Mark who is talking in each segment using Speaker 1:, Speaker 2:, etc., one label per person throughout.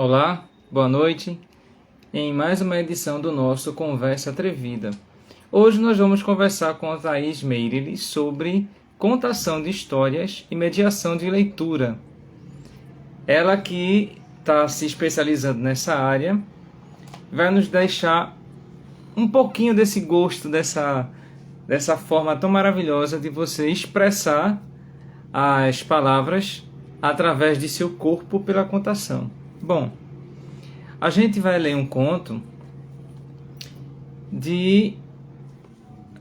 Speaker 1: Olá, boa noite, em mais uma edição do nosso Conversa Atrevida. Hoje nós vamos conversar com a Thaís Meireles sobre contação de histórias e mediação de leitura. Ela que está se especializando nessa área, vai nos deixar um pouquinho desse gosto, dessa forma tão maravilhosa de você expressar as palavras através de seu corpo pela contação. Bom, a gente vai ler um conto de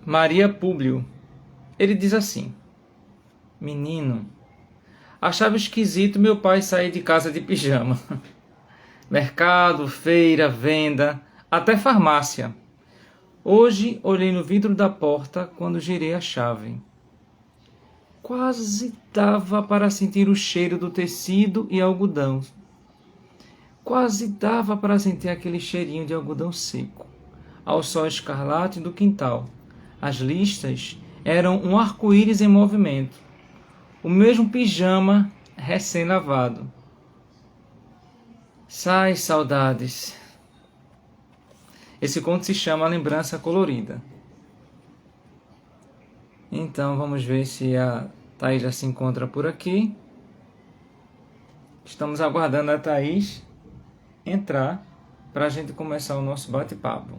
Speaker 1: Maria Públio. Ele diz assim: Menino, achava esquisito meu pai sair de casa de pijama. Mercado, feira, venda, até farmácia. Hoje olhei no vidro da porta quando girei a chave. Quase dava para sentir o cheiro do tecido e algodão. Quase dava para sentir aquele cheirinho de algodão seco. Ao sol escarlate do quintal, as listas eram um arco-íris em movimento. O mesmo pijama recém-lavado. Sai, saudades. Esse conto se chama Lembrança Colorida. Então vamos ver se a Thaís já se encontra por aqui. Estamos aguardando a Thaís entrar para a gente começar o nosso bate-papo.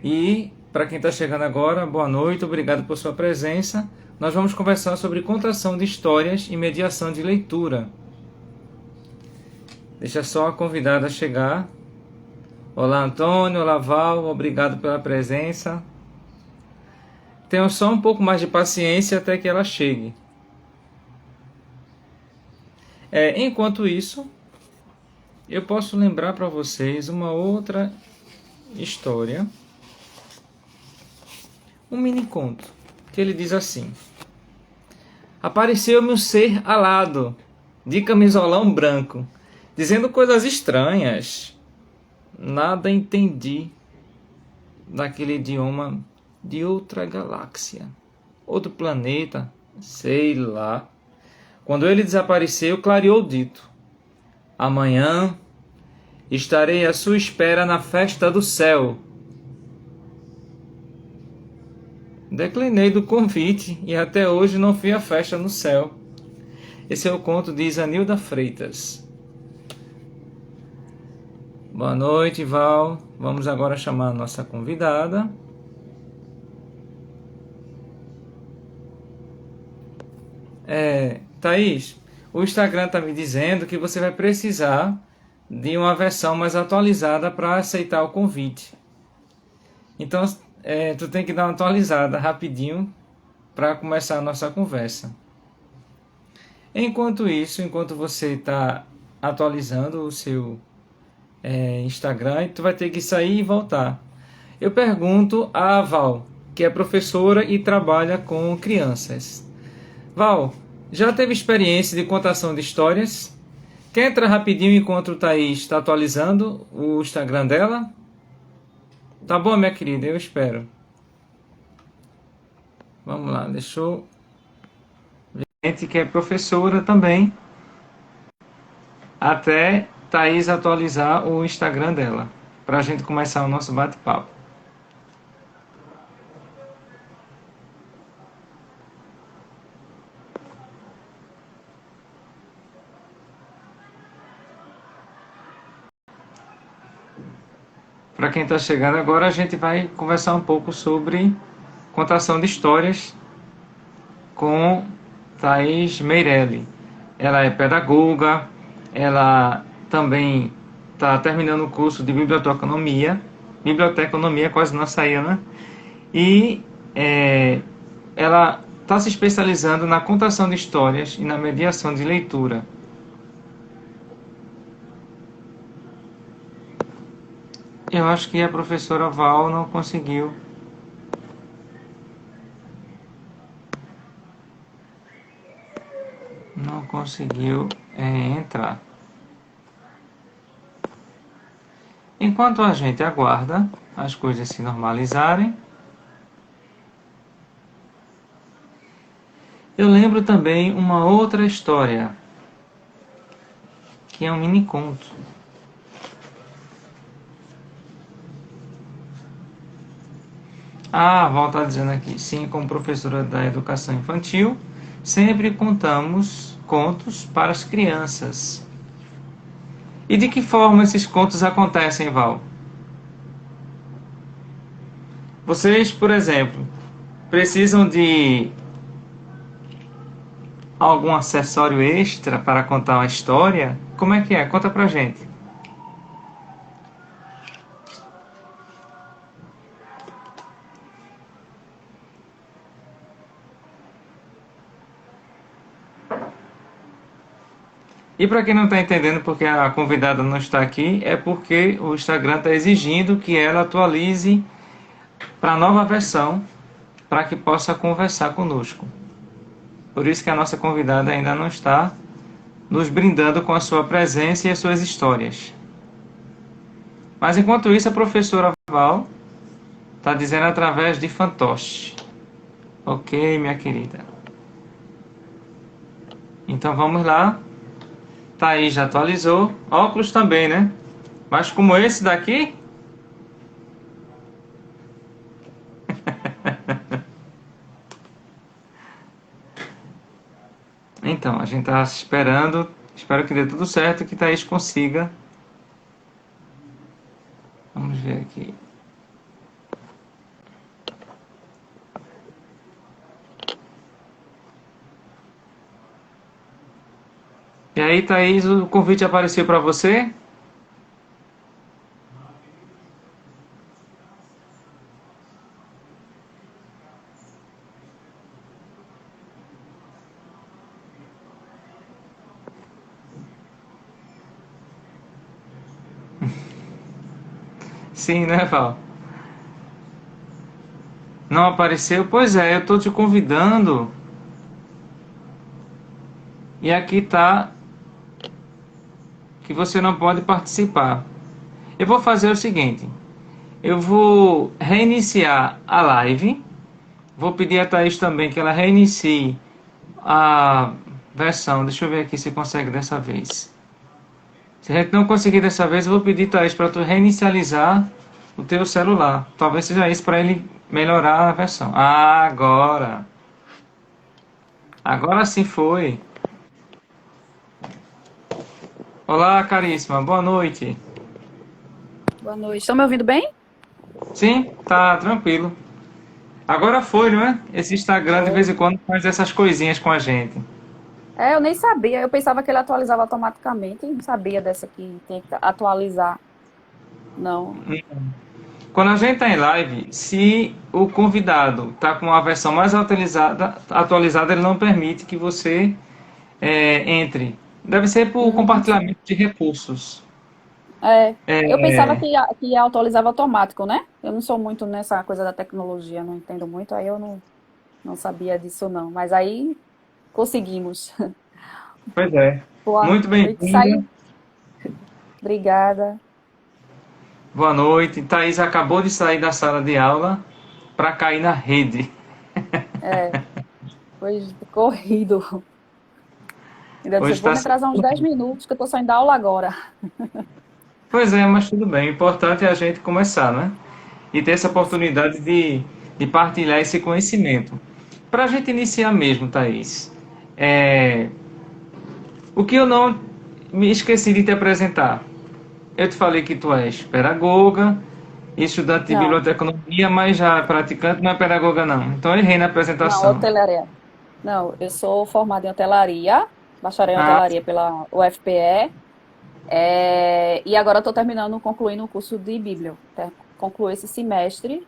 Speaker 1: E para quem está chegando agora, boa noite, obrigado por sua presença. Nós vamos conversar sobre contação de histórias e mediação de leitura. Deixa só a convidada chegar. Olá, Antônio, olá, Val, obrigado pela presença. Tenham só um pouco mais de paciência até que ela chegue. Enquanto isso, eu posso lembrar para vocês uma outra história, um mini conto, que ele diz assim: Apareceu-me um ser alado, de camisolão branco, dizendo coisas estranhas. Nada entendi daquele idioma de outra galáxia, outro planeta, sei lá. Quando ele desapareceu, clareou o dito: Amanhã estarei à sua espera na festa do céu. Declinei do convite e até hoje não fui à festa no céu. Esse é o conto de Isanilda Freitas. Boa noite, Val. Vamos agora chamar a nossa convidada. Thaís, o Instagram está me dizendo que você vai precisar de uma versão mais atualizada para aceitar o convite. Então, tu tem que dar uma atualizada rapidinho para começar a nossa conversa. Enquanto isso, enquanto você está atualizando o seu Instagram, tu vai ter que sair e voltar. Eu pergunto a Val, que é professora e trabalha com crianças. Val, já teve experiência de contação de histórias? Quer entrar rapidinho enquanto o Thaís está atualizando o Instagram dela? Tá bom, minha querida, eu espero. Vamos lá, deixa eu ver. Gente que é professora também, até Thaís atualizar o Instagram dela, para a gente começar o nosso bate-papo. Para quem está chegando agora, a gente vai conversar um pouco sobre contação de histórias com Thaís Meireles. Ela é pedagoga, ela também está terminando o curso de biblioteconomia. Biblioteconomia quase não saía, né? E ela está se especializando na contação de histórias e na mediação de leitura. Eu acho que a professora Val não conseguiu entrar. Enquanto a gente aguarda as coisas se normalizarem, eu lembro também uma outra história aqui é um mini conto. Ah, Val está dizendo aqui, sim, como professora da educação infantil, sempre contamos contos para as crianças. E de que forma esses contos acontecem, Val? Vocês, por exemplo, precisam de algum acessório extra para contar uma história? Como é que é? Conta pra gente. E para quem não está entendendo porque a convidada não está aqui, é porque o Instagram está exigindo que ela atualize para a nova versão para que possa conversar conosco. Por isso que a nossa convidada ainda não está nos brindando com a sua presença e as suas histórias. Mas enquanto isso, a professora Val está dizendo através de fantoche. Ok, minha querida. Então vamos lá. Thaís já atualizou. Óculos também, né? Mas como esse daqui... Então, a gente está esperando. Espero que dê tudo certo, que Thaís consiga. Vamos ver aqui. E aí, Thaís, o convite apareceu para você? Sim, né, Val? Não apareceu? Pois é, eu estou te convidando. E aqui está que você não pode participar. Eu vou fazer o seguinte. Eu vou reiniciar a live. Vou pedir a Thaís também que ela reinicie a versão. Deixa eu ver aqui se consegue dessa vez. Se a gente não conseguir dessa vez, eu vou pedir, Thaís, para tu reinicializar o teu celular. Talvez seja isso para ele melhorar a versão. Ah, agora. Agora sim foi. Olá, caríssima. Boa noite.
Speaker 2: Boa noite. Estão me ouvindo bem?
Speaker 1: Sim, tá tranquilo. Agora foi, não é? Esse Instagram de vez em
Speaker 2: Foi.
Speaker 1: quando faz essas coisinhas com a gente.
Speaker 2: Eu nem sabia. Eu pensava que ele atualizava automaticamente. Não sabia dessa que tem que atualizar. Não.
Speaker 1: Quando a gente está em live, se o convidado está com a versão mais atualizada, ele não permite que você entre. Deve ser por
Speaker 2: Sim.
Speaker 1: compartilhamento de recursos.
Speaker 2: Eu pensava
Speaker 1: É,
Speaker 2: que atualizava automático, né? Eu não sou muito nessa coisa da tecnologia, não entendo muito, aí eu não sabia disso não. Mas aí conseguimos.
Speaker 1: pois é.
Speaker 2: Boa
Speaker 1: Muito
Speaker 2: noite.
Speaker 1: bem-vinda.
Speaker 2: Obrigada.
Speaker 1: Boa noite. Thaís acabou de sair da sala de aula para cair na rede.
Speaker 2: Foi corrido. Ainda disse,
Speaker 1: Hoje
Speaker 2: vou
Speaker 1: está
Speaker 2: me
Speaker 1: sendo
Speaker 2: atrasar uns 10
Speaker 1: corrido.
Speaker 2: minutos, que eu tô saindo da aula agora.
Speaker 1: Pois é, mas tudo bem. O importante é a gente começar, né? E ter essa oportunidade de partilhar esse conhecimento. Para a gente iniciar mesmo, Thaís, é, o que eu não me esqueci de te apresentar. Eu te falei que tu és pedagoga, estudante de
Speaker 2: Não,
Speaker 1: biblioteconomia, mas já praticante, não é pedagoga não. Então eu errei na
Speaker 2: não,
Speaker 1: apresentação.
Speaker 2: hotelaria. Não, eu sou formada em hotelaria, bacharel em
Speaker 1: Ah,
Speaker 2: hotelaria pela UFPE, e agora estou terminando, concluindo o curso de Bíblia. Concluí esse semestre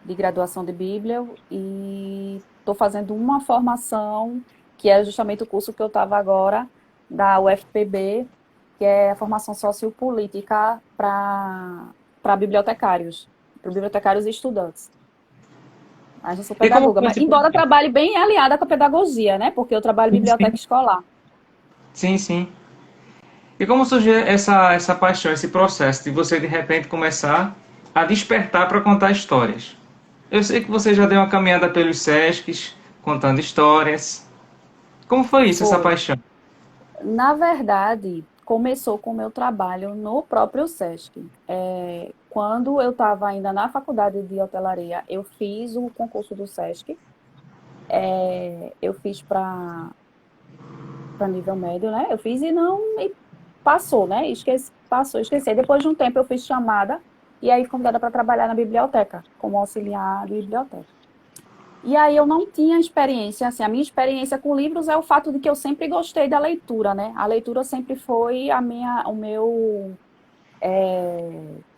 Speaker 2: de graduação de Bíblia e estou fazendo uma formação, que é justamente o curso que eu estava agora, da UFPB, que é a formação sociopolítica para bibliotecários, para bibliotecários e estudantes. Mas eu sou
Speaker 1: e como
Speaker 2: pedagoga,
Speaker 1: foi
Speaker 2: mas
Speaker 1: esse
Speaker 2: embora eu
Speaker 1: processo?
Speaker 2: trabalhe bem aliada com a pedagogia, né? Porque eu trabalho em
Speaker 1: Sim,
Speaker 2: biblioteca
Speaker 1: sim.
Speaker 2: escolar.
Speaker 1: Sim, sim. E como surgiu essa paixão, esse processo de você de repente começar a despertar para contar histórias? Eu sei que você já deu uma caminhada pelos Sescs, contando histórias. Como foi isso, essa
Speaker 2: Foi.
Speaker 1: paixão?
Speaker 2: Na verdade, começou com o meu trabalho no próprio SESC. Quando eu estava ainda na faculdade de hotelaria, eu fiz o concurso do SESC. Eu fiz para nível médio, né? Eu fiz e não e passou, né? Esqueci. Depois de um tempo eu fiz chamada e aí fui convidada para trabalhar na biblioteca, como auxiliar de biblioteca. E aí eu não tinha experiência, assim, a minha experiência com livros é o fato de que eu sempre gostei da leitura, né? A leitura sempre foi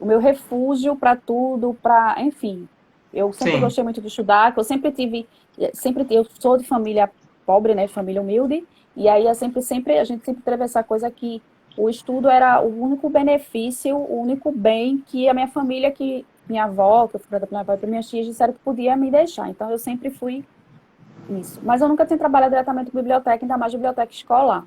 Speaker 2: o meu refúgio para tudo, enfim. Eu sempre
Speaker 1: Sim,
Speaker 2: gostei muito de estudar, que eu sou de família pobre, né, de família humilde, e aí a gente sempre teve essa coisa que o estudo era o único benefício, o único bem que a minha família, que minha avó, que eu fui para minha avó e para minhas tias, disseram que podia me deixar. Então eu sempre fui nisso. Mas eu nunca tinha trabalhado diretamente com biblioteca, ainda mais biblioteca escolar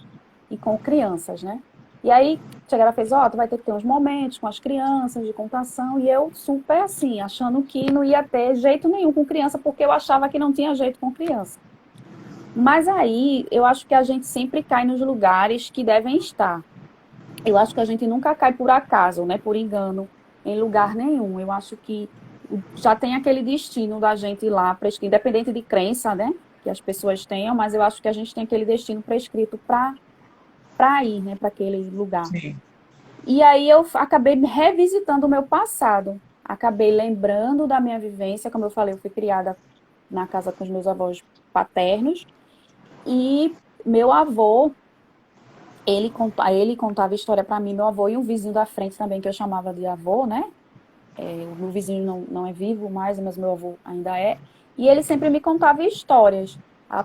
Speaker 2: e com crianças, né? E aí, chegaram e fez, tu vai ter que ter uns momentos com as crianças de contação, e eu super assim, achando que não ia ter jeito nenhum com criança, porque eu achava que não tinha jeito com criança. Mas aí, eu acho que a gente sempre cai nos lugares que devem estar. Eu acho que a gente nunca cai por acaso, né, por engano, em lugar nenhum. Eu acho que já tem aquele destino da gente ir lá, independente de crença, né, que as pessoas tenham, mas eu acho que a gente tem aquele destino prescrito para ir, né, para aquele lugar.
Speaker 1: sim.
Speaker 2: E aí eu acabei revisitando o meu passado. Acabei lembrando da minha vivência, como eu falei, eu fui criada na casa com os meus avós paternos. E meu avô, ele contava história para mim, meu avô e um vizinho da frente também, que eu chamava de avô, né? O meu vizinho não é vivo mais, mas meu avô ainda é. E ele sempre me contava histórias.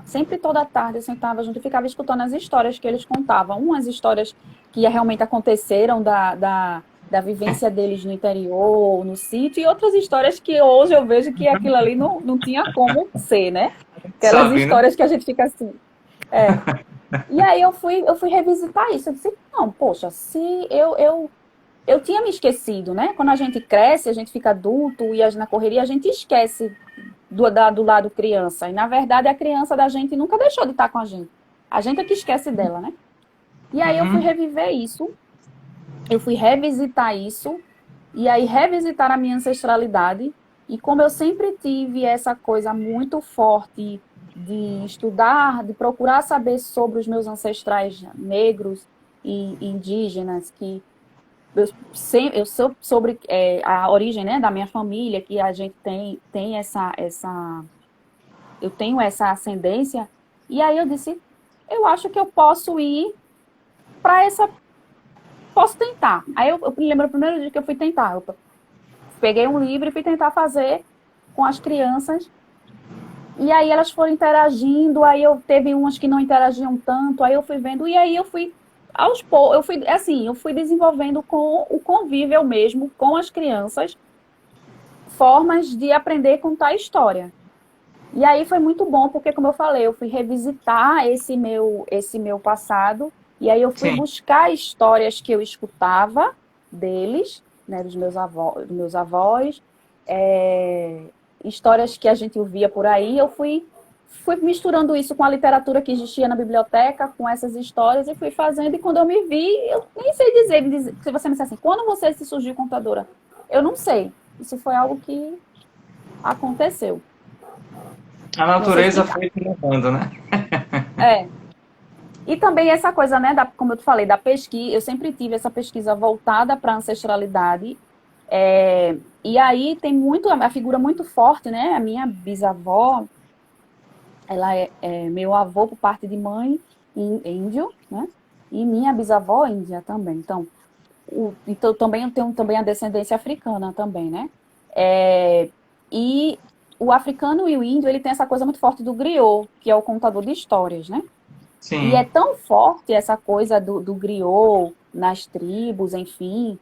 Speaker 2: Sempre toda tarde eu sentava junto e ficava escutando as histórias que eles contavam. Umas histórias que realmente aconteceram da vivência deles no interior, no sítio, e outras histórias que hoje eu vejo que aquilo ali não tinha como ser, né? Aquelas
Speaker 1: Sabe, né?
Speaker 2: histórias que a gente fica assim. É. E aí eu fui revisitar isso. Eu disse, não, poxa, se eu tinha me esquecido, né? Quando a gente cresce, a gente fica adulto e na correria a gente esquece do lado criança. E na verdade a criança da gente nunca deixou de estar com a gente. A gente é que esquece dela, né? E aí eu fui
Speaker 1: Uhum.
Speaker 2: reviver isso, eu fui revisitar isso, e aí revisitar a minha ancestralidade. E como eu sempre tive essa coisa muito forte de estudar, de procurar saber sobre os meus ancestrais negros e indígenas, que eu sou sobre a origem, né, da minha família, que a gente tem eu tenho essa ascendência, e aí eu disse, eu acho que eu posso ir para posso tentar. Aí eu lembro o primeiro dia que eu fui tentar, eu peguei um livro e fui tentar fazer com as crianças, e aí elas foram interagindo, aí eu teve umas que não interagiam tanto, aí eu fui vendo, e aí eu fui aos poucos, eu fui desenvolvendo com o convívio mesmo, com as crianças, formas de aprender a contar história. E aí foi muito bom, porque como eu falei, eu fui revisitar esse meu passado, e aí eu fui
Speaker 1: Sim.
Speaker 2: buscar histórias que eu escutava deles, né, dos meus avós, histórias que a gente ouvia por aí, eu fui misturando isso com a literatura que existia na biblioteca, com essas histórias, e fui fazendo, e quando eu me vi, eu nem sei dizer, se você me disser assim, quando você se surgiu contadora? Eu não sei. Isso foi algo que aconteceu.
Speaker 1: A
Speaker 2: Não sei
Speaker 1: natureza
Speaker 2: explicar.
Speaker 1: foi te levando, né?
Speaker 2: É. E também essa coisa, né, como eu te falei, da pesquisa, eu sempre tive essa pesquisa voltada para a ancestralidade. E aí tem a figura muito forte, né? A minha bisavó, ela é meu avô por parte de mãe índio, né? E minha bisavó índia também. Então também eu tenho também a descendência africana também, né? E o africano e o índio, ele tem essa coisa muito forte do griot, que é o contador de histórias, né? E é
Speaker 1: Sim.
Speaker 2: tão forte essa coisa do griot nas tribos, enfim,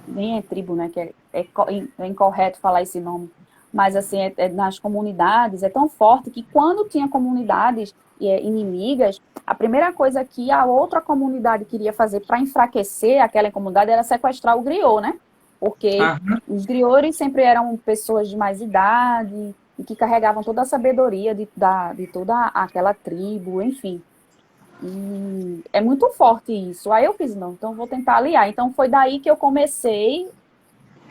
Speaker 2: nem é tribo, né, que é incorreto falar esse nome, mas assim, nas comunidades, é tão forte que quando tinha comunidades inimigas, a primeira coisa que a outra comunidade queria fazer para enfraquecer aquela comunidade era sequestrar o griot, né? Porque
Speaker 1: Aham.
Speaker 2: os griots sempre eram pessoas de mais idade e que carregavam toda a sabedoria de toda aquela tribo, enfim. E é muito forte isso. Aí eu fiz, não, então vou tentar aliar. Então foi daí que eu comecei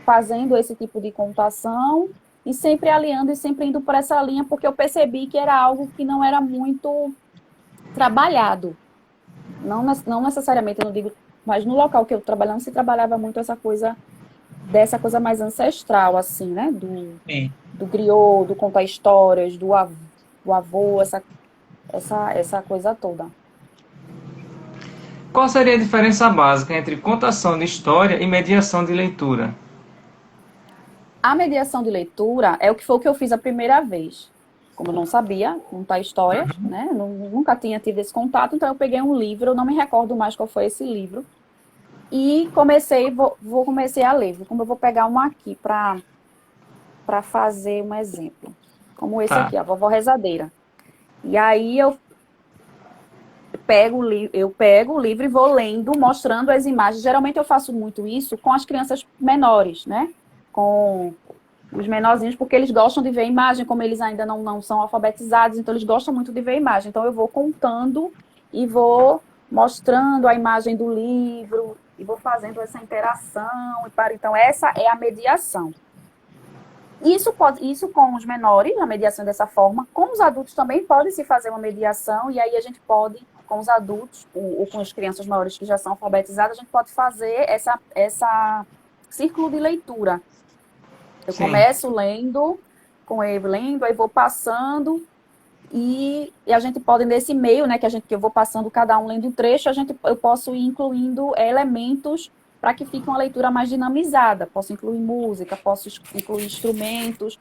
Speaker 2: fazendo esse tipo de contação e sempre aliando e sempre indo por essa linha, porque eu percebi que era algo que não era muito trabalhado. Não necessariamente, eu não digo, mas no local que eu trabalhava, se trabalhava muito essa coisa, dessa coisa mais ancestral, assim, né?
Speaker 1: Sim.
Speaker 2: Do griot, do contar histórias, do avô, essa coisa toda.
Speaker 1: Qual seria a diferença básica entre contação de história e mediação de leitura?
Speaker 2: A mediação de leitura é o que foi o que eu fiz a primeira vez. Como eu não sabia contar histórias, né? Nunca tinha tido esse contato, então eu peguei um livro, eu não me recordo mais qual foi esse livro, e comecei a ler. Como eu vou pegar um aqui para fazer um exemplo. Como esse
Speaker 1: Tá.
Speaker 2: aqui, a Vovó Rezadeira. E aí eu pego o livro e vou lendo, mostrando as imagens. Geralmente eu faço muito isso com as crianças menores, né? Com os menorzinhos, porque eles gostam de ver imagem, como eles ainda não são alfabetizados, então eles gostam muito de ver imagem. Então eu vou contando e vou mostrando a imagem do livro e vou fazendo essa interação. Então essa é a mediação. Isso com os menores, a mediação dessa forma. Com os adultos também pode se fazer uma mediação, e aí a gente pode, com os adultos, ou com as crianças maiores que já são alfabetizadas, a gente pode fazer essa círculo de leitura. Eu
Speaker 1: Sim.
Speaker 2: começo lendo, com ele lendo, aí vou passando, e a gente pode, nesse meio, né, que eu vou passando cada um lendo um trecho, eu posso ir incluindo elementos para que fique uma leitura mais dinamizada. Posso incluir música, posso incluir instrumentos,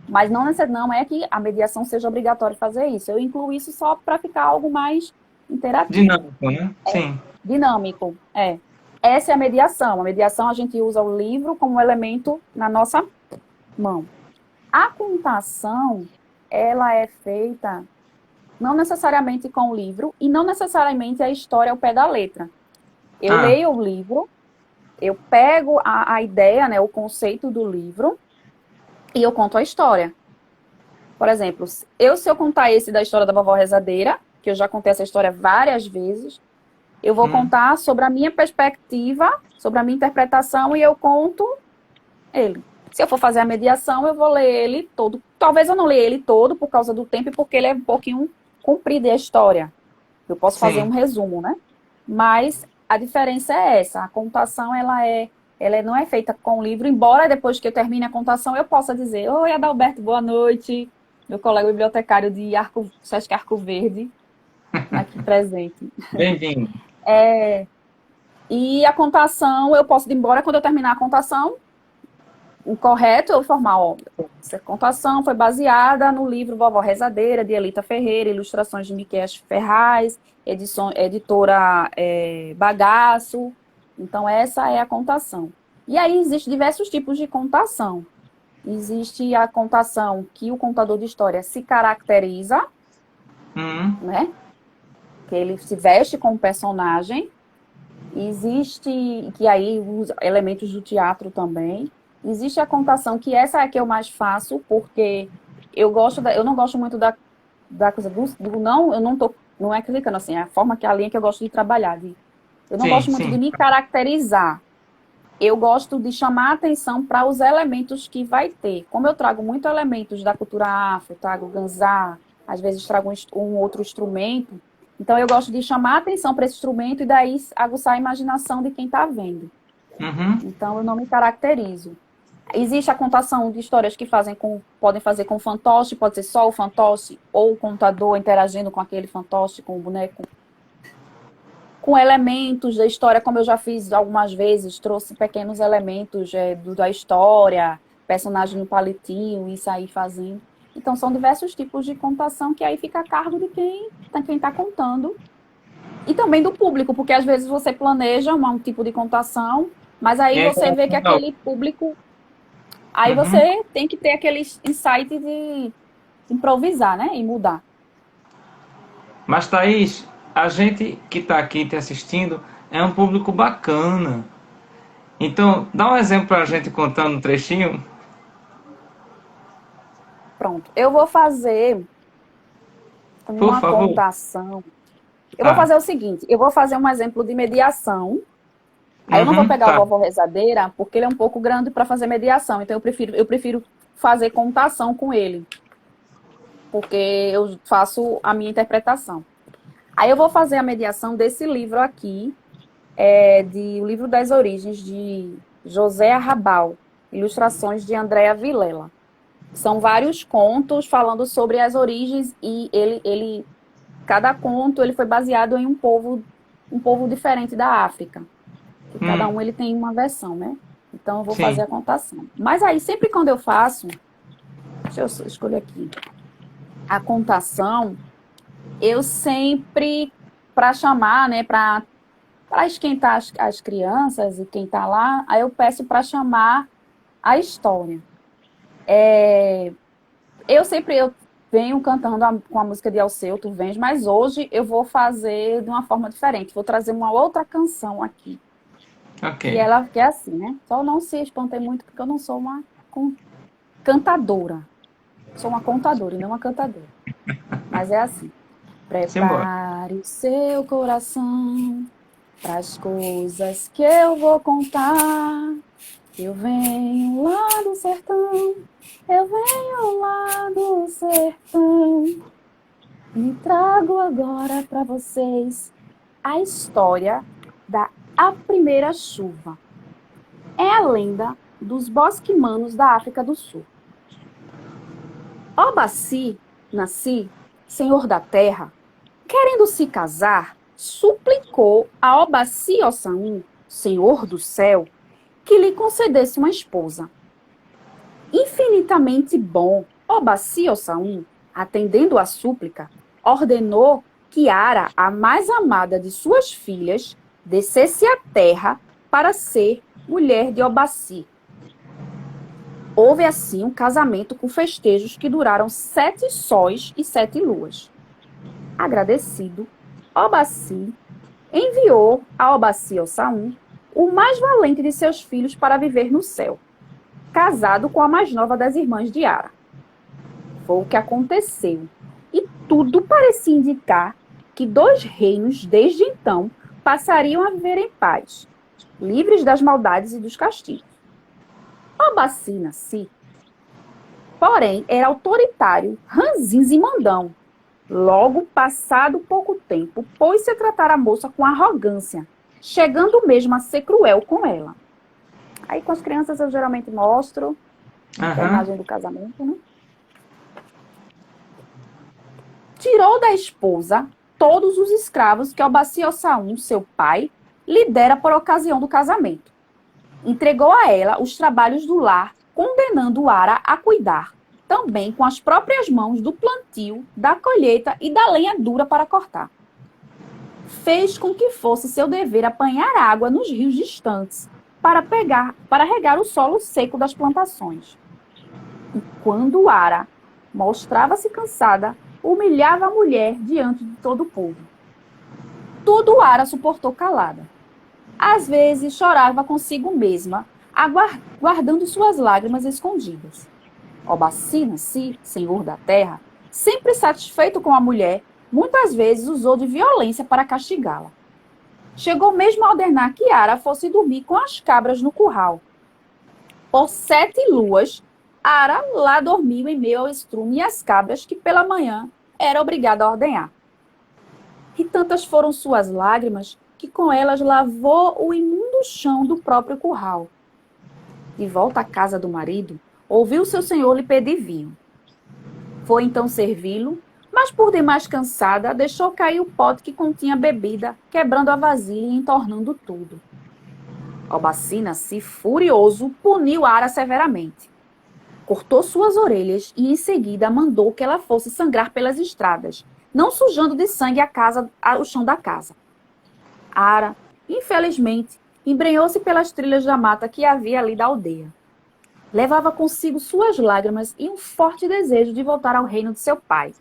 Speaker 2: mas não é que a mediação seja obrigatória fazer isso. Eu incluo isso só para ficar algo mais interativo,
Speaker 1: Dinâmico, né? Sim.
Speaker 2: dinâmico. É. Essa é a mediação. A mediação a gente usa o livro como elemento na nossa mão. A contação, ela é feita não necessariamente com o livro e não necessariamente a história ao pé da letra. Eu
Speaker 1: Ah,
Speaker 2: leio o livro, eu pego a ideia, né, o conceito do livro e eu conto a história. Por exemplo, se eu contar esse da história da vovó rezadeira, que eu já contei essa história várias vezes, eu vou
Speaker 1: hum,
Speaker 2: contar sobre a minha perspectiva, sobre a minha interpretação e eu conto ele. Se eu for fazer a mediação, eu vou ler ele todo. Talvez eu não leia ele todo por causa do tempo e porque ele é um pouquinho comprido a história. Eu posso fazer um
Speaker 1: sim.
Speaker 2: resumo, né? Mas a diferença é essa. A contação, não é feita com o livro, embora depois que eu termine a contação eu possa dizer: oi, Adalberto, boa noite. Meu colega bibliotecário de Sesc Arco Verde, aqui presente.
Speaker 1: Bem-vindo.
Speaker 2: E a contação, eu posso ir embora quando eu terminar a contação. O correto é o formal. Essa contação foi baseada no livro Vovó Rezadeira, de Elita Ferreira, ilustrações de Miquel Ferraz, editora Bagaço. Então, essa é a contação. E aí, existem diversos tipos de contação. Existe a contação que o contador de história se caracteriza,
Speaker 1: Hum,
Speaker 2: né? Que ele se veste como personagem. Existe, que aí usa elementos do teatro também. Existe a contação, que essa é a que eu mais faço, porque eu não gosto muito da coisa não, eu não tô, não é criticando assim, é a forma que a linha que eu gosto de trabalhar. Eu não
Speaker 1: sim,
Speaker 2: gosto muito de
Speaker 1: sim.
Speaker 2: me caracterizar. Eu gosto de chamar a atenção para os elementos que vai ter. Como eu trago muito elementos da cultura afro, trago ganzá, às vezes trago um outro instrumento, então eu gosto de chamar a atenção para esse instrumento e daí aguçar a imaginação de quem está vendo.
Speaker 1: Uhum.
Speaker 2: Então eu não me caracterizo. Existe a contação de histórias que podem fazer com fantoche, pode ser só o fantoche ou o contador interagindo com aquele fantoche, com o boneco, com elementos da história, como eu já fiz algumas vezes, trouxe pequenos elementos da história, personagem no palitinho, isso aí fazendo. Então, são diversos tipos de contação que aí fica a cargo de quem está contando. E também do público, porque às vezes você planeja um tipo de contação, mas
Speaker 1: E
Speaker 2: aí
Speaker 1: aí,
Speaker 2: você
Speaker 1: como
Speaker 2: vê que
Speaker 1: conta
Speaker 2: aquele público. Aí
Speaker 1: Uhum.
Speaker 2: você tem que ter aquele insight de improvisar, né? E mudar.
Speaker 1: Mas, Thaís, a gente que está aqui te assistindo é um público bacana. Então, dá um exemplo para a gente contando um trechinho,
Speaker 2: Pronto. Eu vou fazer
Speaker 1: por
Speaker 2: uma
Speaker 1: favor.
Speaker 2: contação. Eu vou
Speaker 1: Tá.
Speaker 2: fazer o seguinte, eu vou fazer um exemplo de mediação. Aí eu não vou pegar o
Speaker 1: Tá.
Speaker 2: vovó rezadeira, porque ele é um pouco grande para fazer mediação. Então eu prefiro fazer contação com ele, porque eu faço a minha interpretação. Aí eu vou fazer a mediação desse livro aqui, o Livro das Origens, de José Arrabal, ilustrações de Andréa Vilela. São vários contos falando sobre as origens e cada conto ele foi baseado em um povo diferente da África, que cada
Speaker 1: Hum,
Speaker 2: um ele tem uma versão, né? Então eu vou fazer
Speaker 1: sim.
Speaker 2: a contação. Mas aí sempre quando eu faço, deixa eu escolher aqui, a contação, eu sempre para chamar, né, para esquentar as crianças e quem está lá, aí eu peço para chamar a história. Eu venho cantando com a música de Alceu, Tu Vens, mas hoje eu vou fazer de uma forma diferente. Vou trazer uma outra canção aqui.
Speaker 1: Ok.
Speaker 2: Que é assim, né? Só não se espantem muito, porque eu não sou uma cantadora. Sou uma contadora e não uma cantadora. Mas é assim.
Speaker 1: Simbora.
Speaker 2: Prepare o seu coração para as coisas que eu vou contar. Eu venho lá do sertão, eu venho lá do sertão. E trago agora para vocês a história da A Primeira Chuva. É a lenda dos bosquimanos da África do Sul. Obaci, Nasci, senhor da terra, querendo se casar, suplicou a Obaci Ossain, senhor do céu, que lhe concedesse uma esposa. Infinitamente bom, Obaci Ossain, atendendo à súplica, ordenou que Ara, a mais amada de suas filhas, descesse à terra para ser mulher de Obaci. Houve assim um casamento com festejos que duraram 7 sóis e 7 luas. Agradecido, Obaci enviou a Obaci Ossain o mais valente de seus filhos para viver no céu, casado com a mais nova das irmãs de Ara. Foi o que aconteceu, e tudo parecia indicar que 2 reinos, desde então, passariam a viver em paz, livres das maldades e dos castigos. Obaci Nasci, porém, era autoritário, ranzinza e mandão. Logo, passado pouco tempo, pôs-se a tratar a moça com arrogância, chegando mesmo a ser cruel com ela. Aí com as crianças eu geralmente mostro, que é a
Speaker 1: Aham.
Speaker 2: imagem do casamento, né? Tirou da esposa todos os escravos que Obaci Ossain, seu pai, lhe dera por ocasião do casamento. Entregou a ela os trabalhos do lar, condenando Ara a cuidar, também com as próprias mãos, do plantio, da colheita e da lenha dura para cortar. Fez com que fosse seu dever apanhar água nos rios distantes para regar o solo seco das plantações. E quando Ara mostrava-se cansada, humilhava a mulher diante de todo o povo. Tudo Ara suportou calada. Às vezes chorava consigo mesma, guardando suas lágrimas escondidas. Obaci Nasci, senhor da terra, sempre satisfeito com a mulher, muitas vezes usou de violência para castigá-la. Chegou mesmo a ordenar que Ara fosse dormir com as cabras no curral. Por 7 luas, Ara lá dormiu em meio ao estrume e às cabras que pela manhã era obrigada a ordenhar. E tantas foram suas lágrimas que com elas lavou o imundo chão do próprio curral. De volta à casa do marido, ouviu seu senhor lhe pedir vinho. Foi então servi-lo, mas por demais cansada, deixou cair o pote que continha bebida, quebrando a vasilha e entornando tudo. Obaci Nasci, furioso, puniu Ara severamente. Cortou suas orelhas e em seguida mandou que ela fosse sangrar pelas estradas, não sujando de sangue o chão da casa. Ara, infelizmente, embrenhou-se pelas trilhas da mata que havia ali da aldeia. Levava consigo suas lágrimas e um forte desejo de voltar ao reino de seu pai.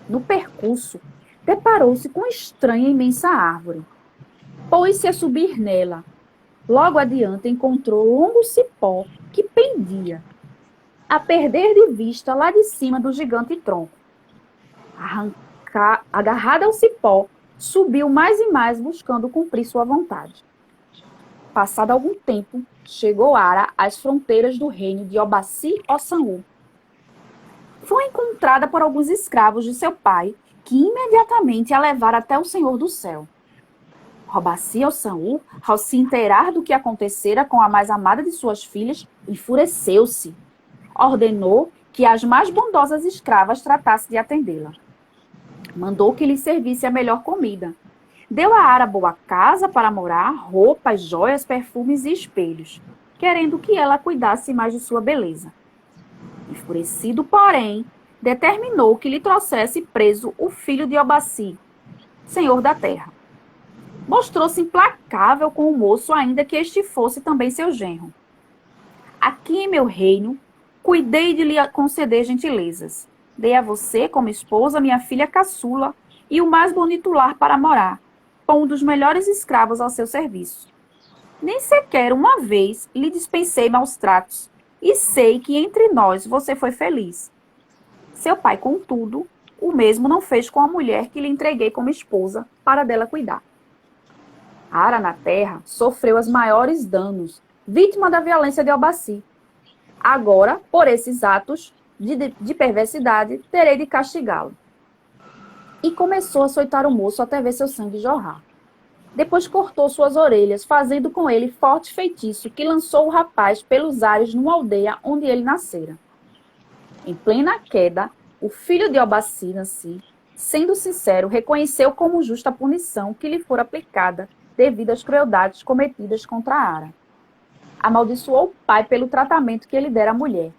Speaker 2: No percurso, deparou-se com uma estranha e imensa árvore. Pôs-se a subir nela. Logo adiante encontrou longo cipó que pendia, a perder de vista lá de cima do gigante tronco. agarrada ao cipó, subiu mais e mais buscando cumprir sua vontade. Passado algum tempo, chegou Ara às fronteiras do reino de Obaci-Ossanú. Foi encontrada por alguns escravos de seu pai, que imediatamente a levaram até o Senhor do Céu. Obaci-Ossanú, ao se inteirar do que acontecera com a mais amada de suas filhas, enfureceu-se. Ordenou que as mais bondosas escravas tratassem de atendê-la. Mandou que lhe servisse a melhor comida. Deu a Ara boa casa para morar, roupas, joias, perfumes e espelhos, querendo que ela cuidasse mais de sua beleza. Enfurecido, porém, determinou que lhe trouxesse preso o filho de Obaci, senhor da terra. Mostrou-se implacável com o moço, ainda que este fosse também seu genro. Aqui em meu reino, cuidei de lhe conceder gentilezas. Dei a você, como esposa, minha filha caçula e o mais bonito lar para morar, pondo os melhores escravos ao seu serviço. Nem sequer uma vez lhe dispensei maus tratos, e sei que entre nós você foi feliz. Seu pai, contudo, o mesmo não fez com a mulher que lhe entreguei como esposa para dela cuidar. Ara na terra sofreu os maiores danos, vítima da violência de Obaci. Agora, por esses atos de perversidade, terei de castigá-lo. E começou a açoitar o moço até ver seu sangue jorrar. Depois cortou suas orelhas, fazendo com ele forte feitiço que lançou o rapaz pelos ares numa aldeia onde ele nascera. Em plena queda, o filho de Obaci, sendo sincero, reconheceu como justa a punição que lhe fora aplicada devido às crueldades cometidas contra Ara. Amaldiçoou o pai pelo tratamento que ele dera à mulher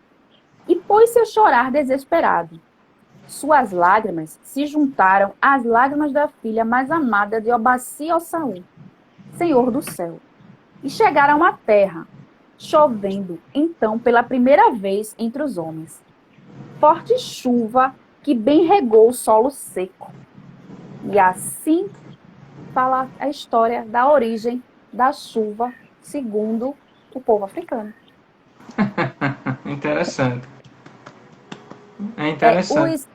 Speaker 2: e pôs-se a chorar desesperado. Suas lágrimas se juntaram às lágrimas da filha mais amada de Obaci-Ossanú, Senhor do Céu, e chegaram à terra, chovendo, então, pela primeira vez entre os homens. Forte chuva que bem regou o solo seco. E assim fala a história da origem da chuva, segundo o povo africano.
Speaker 1: Interessante. É interessante.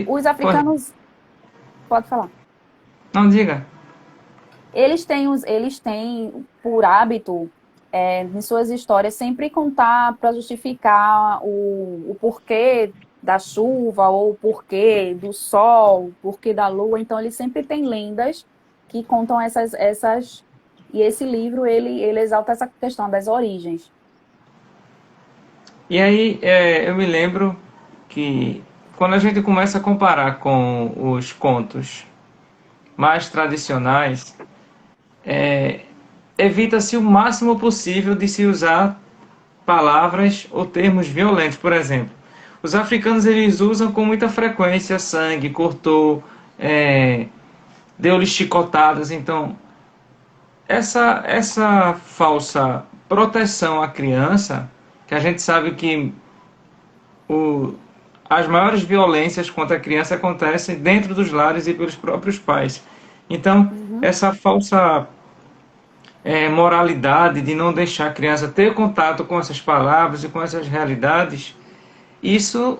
Speaker 2: Os africanos... Pode falar.
Speaker 1: Não, diga.
Speaker 2: Eles têm por hábito, em suas histórias, sempre contar para justificar o porquê da chuva, ou o porquê do sol, o porquê da lua. Então, eles sempre têm lendas que contam essas... E esse livro, ele exalta essa questão das origens.
Speaker 1: E aí, eu me lembro que quando a gente começa a comparar com os contos mais tradicionais, evita-se o máximo possível de se usar palavras ou termos violentos. Por exemplo, os africanos eles usam com muita frequência sangue, cortou, deu-lhe chicotadas. Então, essa falsa proteção à criança, que a gente sabe que as maiores violências contra a criança acontecem dentro dos lares e pelos próprios pais. Então, essa falsa moralidade de não deixar a criança ter contato com essas palavras e com essas realidades, isso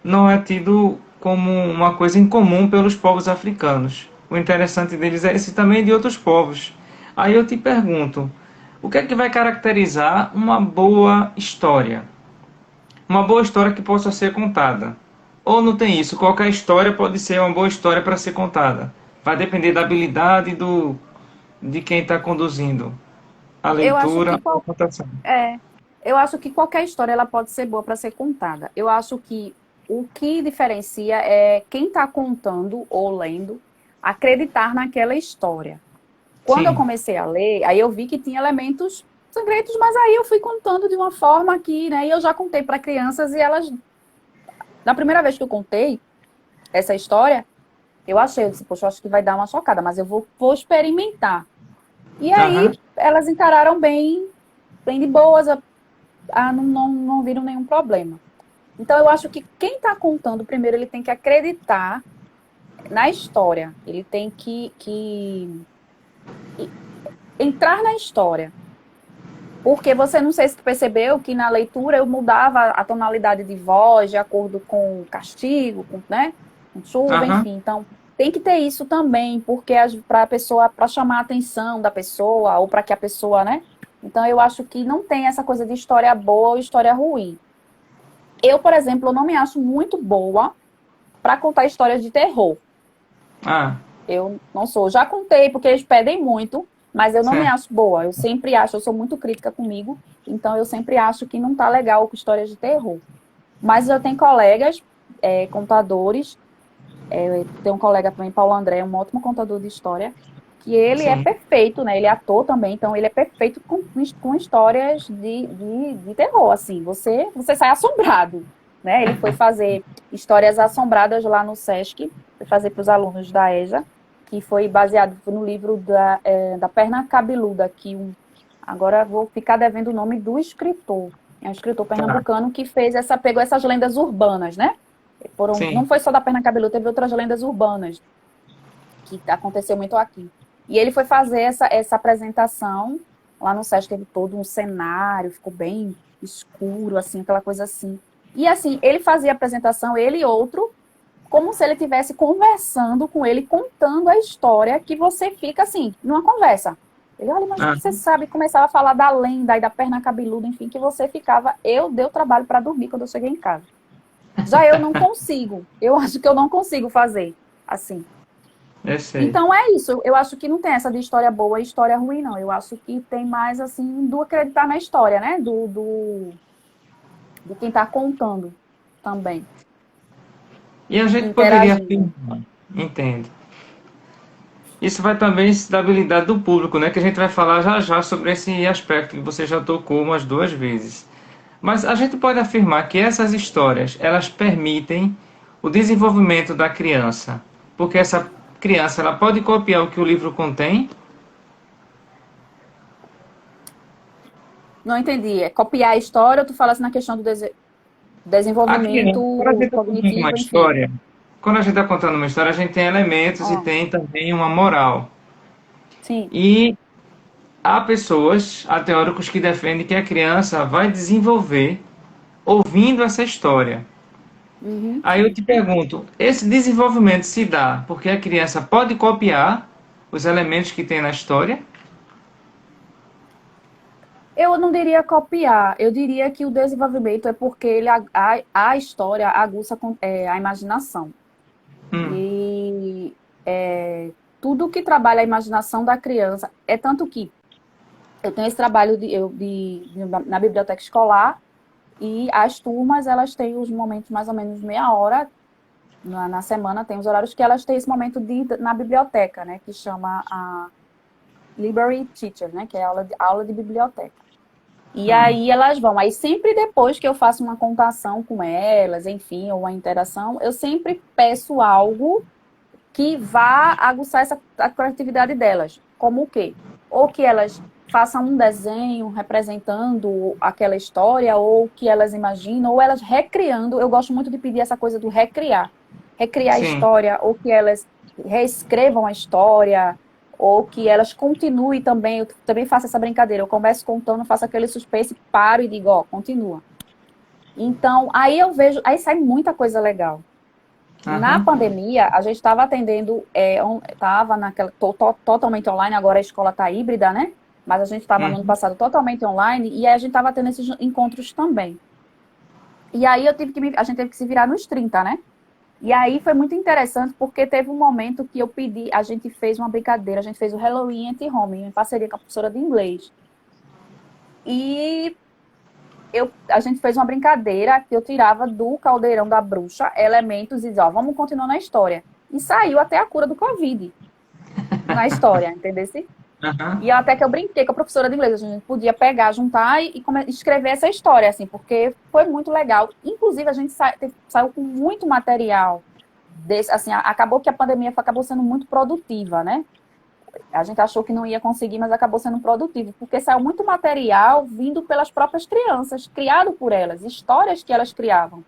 Speaker 1: não é tido como uma coisa incomum pelos povos africanos. O interessante deles é esse também de outros povos. Aí eu te pergunto, o que é que vai caracterizar uma boa história? Uma boa história que possa ser contada. Ou não tem isso? Qualquer história pode ser uma boa história para ser contada. Vai depender da habilidade de quem está conduzindo a leitura ou a contação.
Speaker 2: Eu acho que qualquer história ela pode ser boa para ser contada. Eu acho que o que diferencia é quem está contando ou lendo acreditar naquela história. Quando eu comecei a ler, aí eu vi que tinha elementos sangrentos, mas aí eu fui contando de uma forma que, né, eu já contei para crianças e elas, na primeira vez que eu contei essa história, eu disse, poxa, eu acho que vai dar uma chocada, mas eu vou experimentar. E aí elas encararam bem de boas, não viram nenhum problema. Então eu acho que quem está contando, primeiro ele tem que acreditar na história, ele tem que entrar na história. Porque você, não sei se tu percebeu que na leitura eu mudava a tonalidade de voz de acordo com o castigo, né? chuva,
Speaker 1: Aham.
Speaker 2: enfim. Então, tem que ter isso também, porque para a pessoa, para chamar a atenção da pessoa, ou para que a pessoa, né? Então, eu acho que não tem essa coisa de história boa ou história ruim. Eu, por exemplo, não me acho muito boa para contar histórias de terror.
Speaker 1: Ah,
Speaker 2: Eu não sou. Já contei, porque eles pedem muito, mas eu não me
Speaker 1: certo.
Speaker 2: acho boa. Eu sempre acho, eu sou muito crítica comigo, então eu sempre acho que não tá legal com histórias de terror. Mas eu tenho colegas, contadores, tem um colega também, Paulo André, um ótimo contador de história, que ele é
Speaker 1: Sim.
Speaker 2: perfeito, né? Ele é ator também, então ele é perfeito com histórias de terror, assim. Você sai assombrado, né? Ele foi fazer histórias assombradas lá no Sesc, foi fazer para os alunos da EJA, que foi baseado no livro da Perna Cabeluda, agora vou ficar devendo o nome do escritor. É um escritor
Speaker 1: Tá.
Speaker 2: pernambucano que pegou essas lendas urbanas, né? Não
Speaker 1: Sim.
Speaker 2: foi só da Perna Cabeluda, teve outras lendas urbanas que aconteceu muito aqui. E ele foi fazer essa apresentação lá no SESC, teve todo um cenário, ficou bem escuro, assim, aquela coisa assim. E assim, ele fazia a apresentação, ele e outro, como se ele estivesse conversando com ele, contando a história, que você fica assim, numa conversa. Ele, olha, mas
Speaker 1: Ah,
Speaker 2: você sabe, começava a falar da lenda e da perna cabeluda, enfim, que você ficava. Eu dei o trabalho para dormir quando eu cheguei em casa. Já eu não consigo. Eu acho que eu não consigo fazer assim.
Speaker 1: eu sei.
Speaker 2: Então é isso. Eu acho que não tem essa de história boa e história ruim, não. Eu acho que tem mais assim do acreditar na história, né? De quem está contando também,
Speaker 1: E a gente poderia
Speaker 2: interagindo.
Speaker 1: afirmar, entendo. Isso vai também da habilidade do público, né? Que a gente vai falar já já sobre esse aspecto que você já tocou umas duas vezes. Mas a gente pode afirmar que essas histórias, elas permitem o desenvolvimento da criança, porque essa criança ela pode copiar o que o livro contém.
Speaker 2: Não entendi. É copiar a história ou tu fala assim na questão do
Speaker 1: A criança, quando a gente
Speaker 2: desenvolvimento
Speaker 1: está contando uma
Speaker 2: cognitivo, enfim.
Speaker 1: história, quando a gente está contando uma história, a gente tem elementos e
Speaker 2: Ó,
Speaker 1: tem também uma moral.
Speaker 2: sim.
Speaker 1: E há pessoas, há teóricos que defendem que a criança vai desenvolver ouvindo essa história.
Speaker 2: Uhum.
Speaker 1: Aí eu te pergunto, esse desenvolvimento se dá porque a criança pode copiar os elementos que tem na história?
Speaker 2: Eu não diria copiar, eu diria que o desenvolvimento é porque a história aguça a imaginação.
Speaker 1: Hum,
Speaker 2: E tudo que trabalha a imaginação da criança, é tanto que eu tenho esse trabalho na biblioteca escolar e as turmas, elas têm os momentos mais ou menos meia hora na semana, tem os horários que elas têm esse momento na biblioteca, né, que chama a Library Teacher, né, que é aula de biblioteca. E
Speaker 1: hum,
Speaker 2: aí elas vão. Aí sempre depois que eu faço uma contação com elas, enfim, ou uma interação, eu sempre peço algo que vá aguçar a criatividade delas. Como o quê? Ou que elas façam um desenho representando aquela história, ou que elas imaginam, ou elas recriando. Eu gosto muito de pedir essa coisa do recriar. Recriar a
Speaker 1: sim,
Speaker 2: história, ou que elas reescrevam a história, ou que elas continuem também. Eu também faço essa brincadeira. Eu começo contando, faço aquele suspense, paro e digo, ó, continua. Então, aí eu vejo, aí sai muita coisa legal. Na
Speaker 1: aham,
Speaker 2: pandemia, a gente estava atendendo, estava naquela totalmente online, agora a escola está híbrida, né? Mas a gente estava no ano
Speaker 1: uhum,
Speaker 2: passado totalmente online e aí a gente estava tendo esses encontros também. E aí a gente teve que se virar nos 30, né? E aí foi muito interessante porque teve um momento que eu pedi, a gente fez uma brincadeira, a gente fez o Halloween at Home, em parceria com a professora de inglês. E a gente fez uma brincadeira que eu tirava do caldeirão da bruxa elementos e dizia, ó, vamos continuar na história. E saiu até a cura do Covid na história, entendeu?
Speaker 1: aham,
Speaker 2: E até que eu brinquei com a professora de inglês, a gente podia pegar, juntar e escrever essa história, assim, porque foi muito legal. Inclusive, a gente saiu com muito material. Assim, acabou que a pandemia acabou sendo muito produtiva, né? A gente achou que não ia conseguir, mas acabou sendo produtivo, porque saiu muito material vindo pelas próprias crianças, criado por elas, histórias que elas criavam.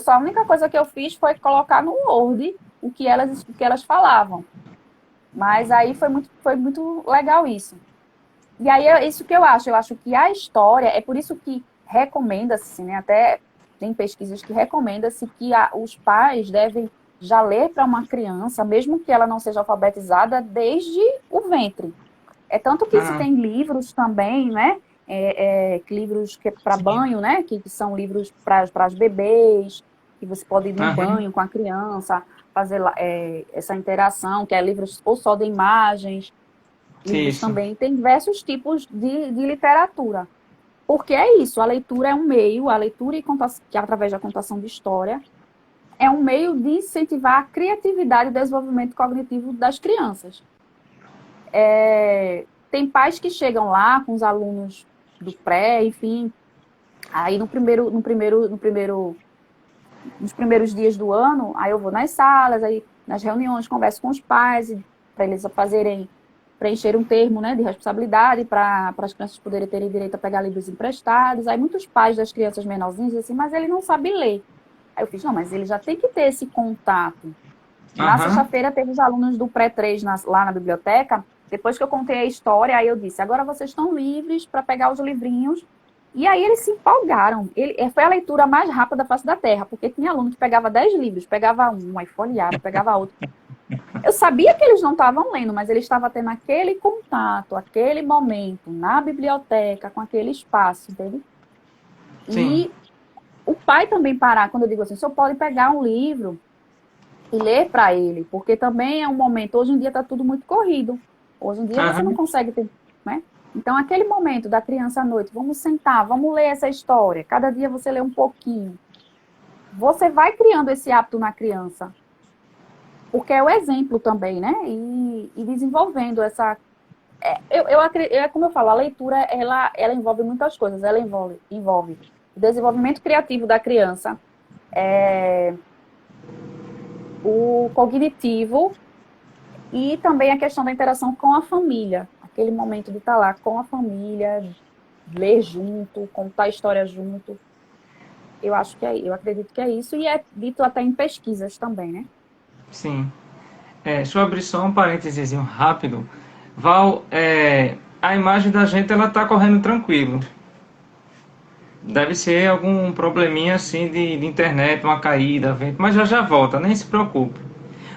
Speaker 2: A única coisa que eu fiz foi colocar no Word o que elas falavam. Mas aí foi muito legal isso. E aí é isso que eu acho que a história, é por isso que recomenda-se, né, até tem pesquisas que recomenda-se que os pais devem já ler para uma criança, mesmo que ela não seja alfabetizada, desde o ventre. É tanto que se
Speaker 1: Ah,
Speaker 2: tem livros também, né? Livros que é para
Speaker 1: sim.
Speaker 2: banho, né? Que são livros para as bebês, que você pode ir no
Speaker 1: Aham,
Speaker 2: banho com a criança, fazer essa interação, que é livros ou só de imagens, livros
Speaker 1: isso.
Speaker 2: também. Tem diversos tipos de literatura. Porque é isso, a leitura é um meio, a leitura que é através da contação de história, é um meio de incentivar a criatividade e desenvolvimento cognitivo das crianças. Tem pais que chegam lá com os alunos do pré, enfim, aí nos primeiros dias do ano, aí eu vou nas salas, aí nas reuniões, converso com os pais, para eles preencher um termo, né, de responsabilidade para as crianças poderem terem direito a pegar livros emprestados. Aí muitos pais das crianças menorzinhas dizem assim, mas ele não sabe ler. Aí eu fiz, não, mas ele já tem que ter esse contato. Na
Speaker 1: Aham,
Speaker 2: sexta-feira, teve os alunos do pré-3 lá na biblioteca. Depois que eu contei a história, aí eu disse: agora vocês estão livres para pegar os livrinhos. E aí eles se empolgaram. Foi a leitura mais rápida da face da Terra, porque tinha aluno que pegava 10 livros, pegava um, aí folheava, pegava outro. Eu sabia que eles não estavam lendo, mas eles estavam tendo aquele contato, aquele momento na biblioteca, com aquele espaço, entende?
Speaker 1: sim.
Speaker 2: E o pai também parar, quando eu digo assim, o senhor pode pegar um livro e ler para ele, porque também é um momento, hoje em dia está tudo muito corrido. Hoje em dia você não
Speaker 1: Aham,
Speaker 2: consegue ter, né? Então, aquele momento da criança à noite, vamos sentar, vamos ler essa história. Cada dia você lê um pouquinho. Você vai criando esse hábito na criança, porque é o exemplo também, né? E desenvolvendo essa. Como eu falo, a leitura ela envolve muitas coisas. Ela envolve o desenvolvimento criativo da criança, o cognitivo, e também a questão da interação com a família. Aquele momento de estar lá com a família, ler junto, contar a história junto. Eu acredito que é isso, e é dito até em pesquisas também, né?
Speaker 1: sim. Deixa eu abrir só um parênteses rápido. Val, a imagem da gente ela tá correndo tranquilo. Deve ser algum probleminha assim de internet, uma caída, vento, mas já já volta, nem se preocupe.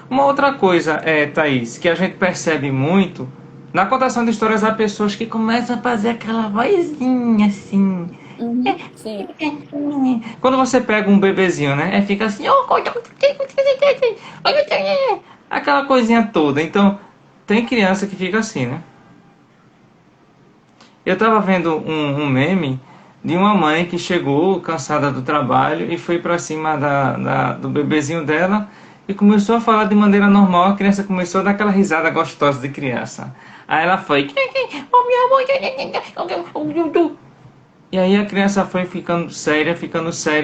Speaker 1: Uma outra coisa, Thaís, que a gente percebe muito, na contação de histórias há pessoas que começam a fazer aquela vozinha assim.
Speaker 2: Uhum, sim.
Speaker 1: Quando você pega um bebezinho, né? Fica assim, aquela coisinha toda. Então, tem criança que fica assim, né? Eu tava vendo um meme de uma mãe que chegou cansada do trabalho e foi pra cima do bebezinho dela e começou a falar de maneira normal. A criança começou a dar aquela risada gostosa de criança. Aí ela foi. "Oh, minha mãe." E aí a criança foi ficando séria,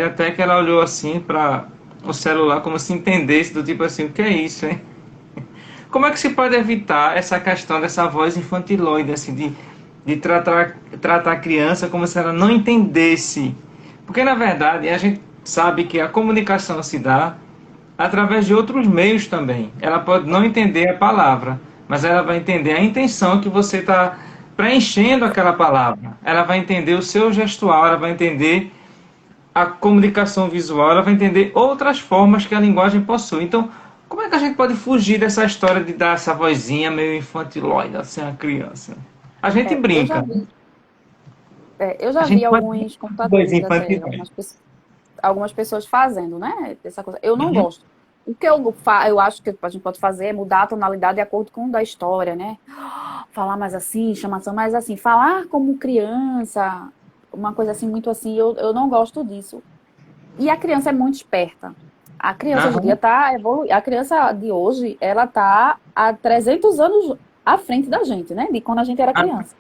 Speaker 1: até que ela olhou assim para o celular como se entendesse do tipo assim, o que é isso, hein? Como é que se pode evitar essa questão dessa voz infantiloide, assim, de tratar a criança como se ela não entendesse? Porque, na verdade, a gente sabe que a comunicação se dá através de outros meios também. Ela pode não entender a palavra, mas ela vai entender a intenção que você está preenchendo aquela palavra. Ela vai entender o seu gestual, ela vai entender a comunicação visual, ela vai entender outras formas que a linguagem possui. Então, como é que a gente pode fugir dessa história de dar essa vozinha meio infantilóide, assim, a criança? A gente
Speaker 2: Eu já
Speaker 1: brinca,
Speaker 2: vi, eu
Speaker 1: a
Speaker 2: já vi
Speaker 1: gente pode
Speaker 2: alguns
Speaker 1: vozinha
Speaker 2: computadores,
Speaker 1: infantil.
Speaker 2: algumas pessoas fazendo, né? Essa coisa. Eu não
Speaker 1: Uhum.
Speaker 2: gosto. O que eu acho que a gente pode fazer é mudar a tonalidade de acordo com a história, né? Falar mais assim, chamação mais assim, falar como criança, uma coisa assim, muito assim, eu não gosto disso. E a criança é muito esperta. A criança hoje em dia
Speaker 1: Aham.
Speaker 2: está evoluindo. A criança de hoje, ela está há 300 anos à frente da gente, né? De quando a gente era
Speaker 1: Ah,
Speaker 2: criança.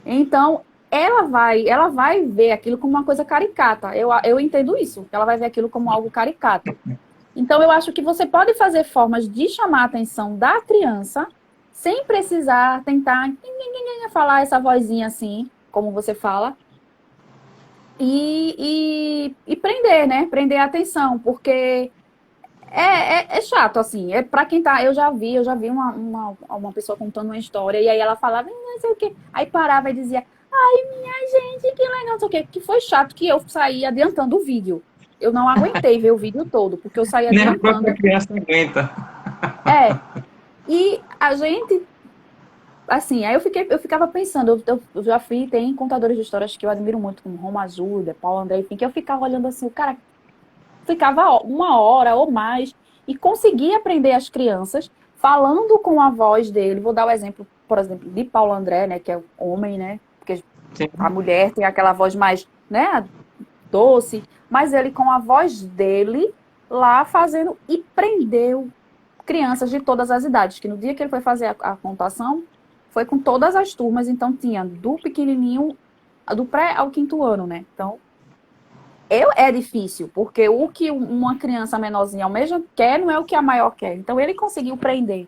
Speaker 2: Então, ela vai ver aquilo como uma coisa caricata. Eu entendo isso, ela vai ver aquilo como algo caricato. Então, eu acho que você pode fazer formas de chamar a atenção da criança sem precisar tentar falar essa vozinha assim, como você fala, e prender, né? Prender a atenção, porque é chato, assim. É para quem tá. Eu já vi uma pessoa contando uma história, e aí ela falava, não sei o quê. Aí parava e dizia, ai, minha gente, que legal, não sei o quê. Que foi chato que eu saí adiantando o vídeo. eu não aguentei ver o vídeo todo, porque eu saí
Speaker 1: Nem a própria
Speaker 2: adiantando.
Speaker 1: criança aguenta.
Speaker 2: É, e a gente, assim, eu ficava pensando, eu já fui, tem contadores de histórias que eu admiro muito, como Roma Ajuda, Paulo André, enfim, que eu ficava olhando assim, o cara ficava uma hora ou mais e conseguia aprender as crianças falando com a voz dele. Vou dar o exemplo, por exemplo, de Paulo André, né, que é o homem, né, porque a
Speaker 1: Sim.
Speaker 2: mulher tem aquela voz mais, né, doce, mas ele com a voz dele lá fazendo e prendeu crianças de todas as idades, que no dia que ele foi fazer a contação, foi com todas as turmas, então tinha do pequenininho, do pré ao quinto ano, né? Então, é difícil, porque o que uma criança menorzinha almeja quer não é o que a maior quer. Então, ele conseguiu prender.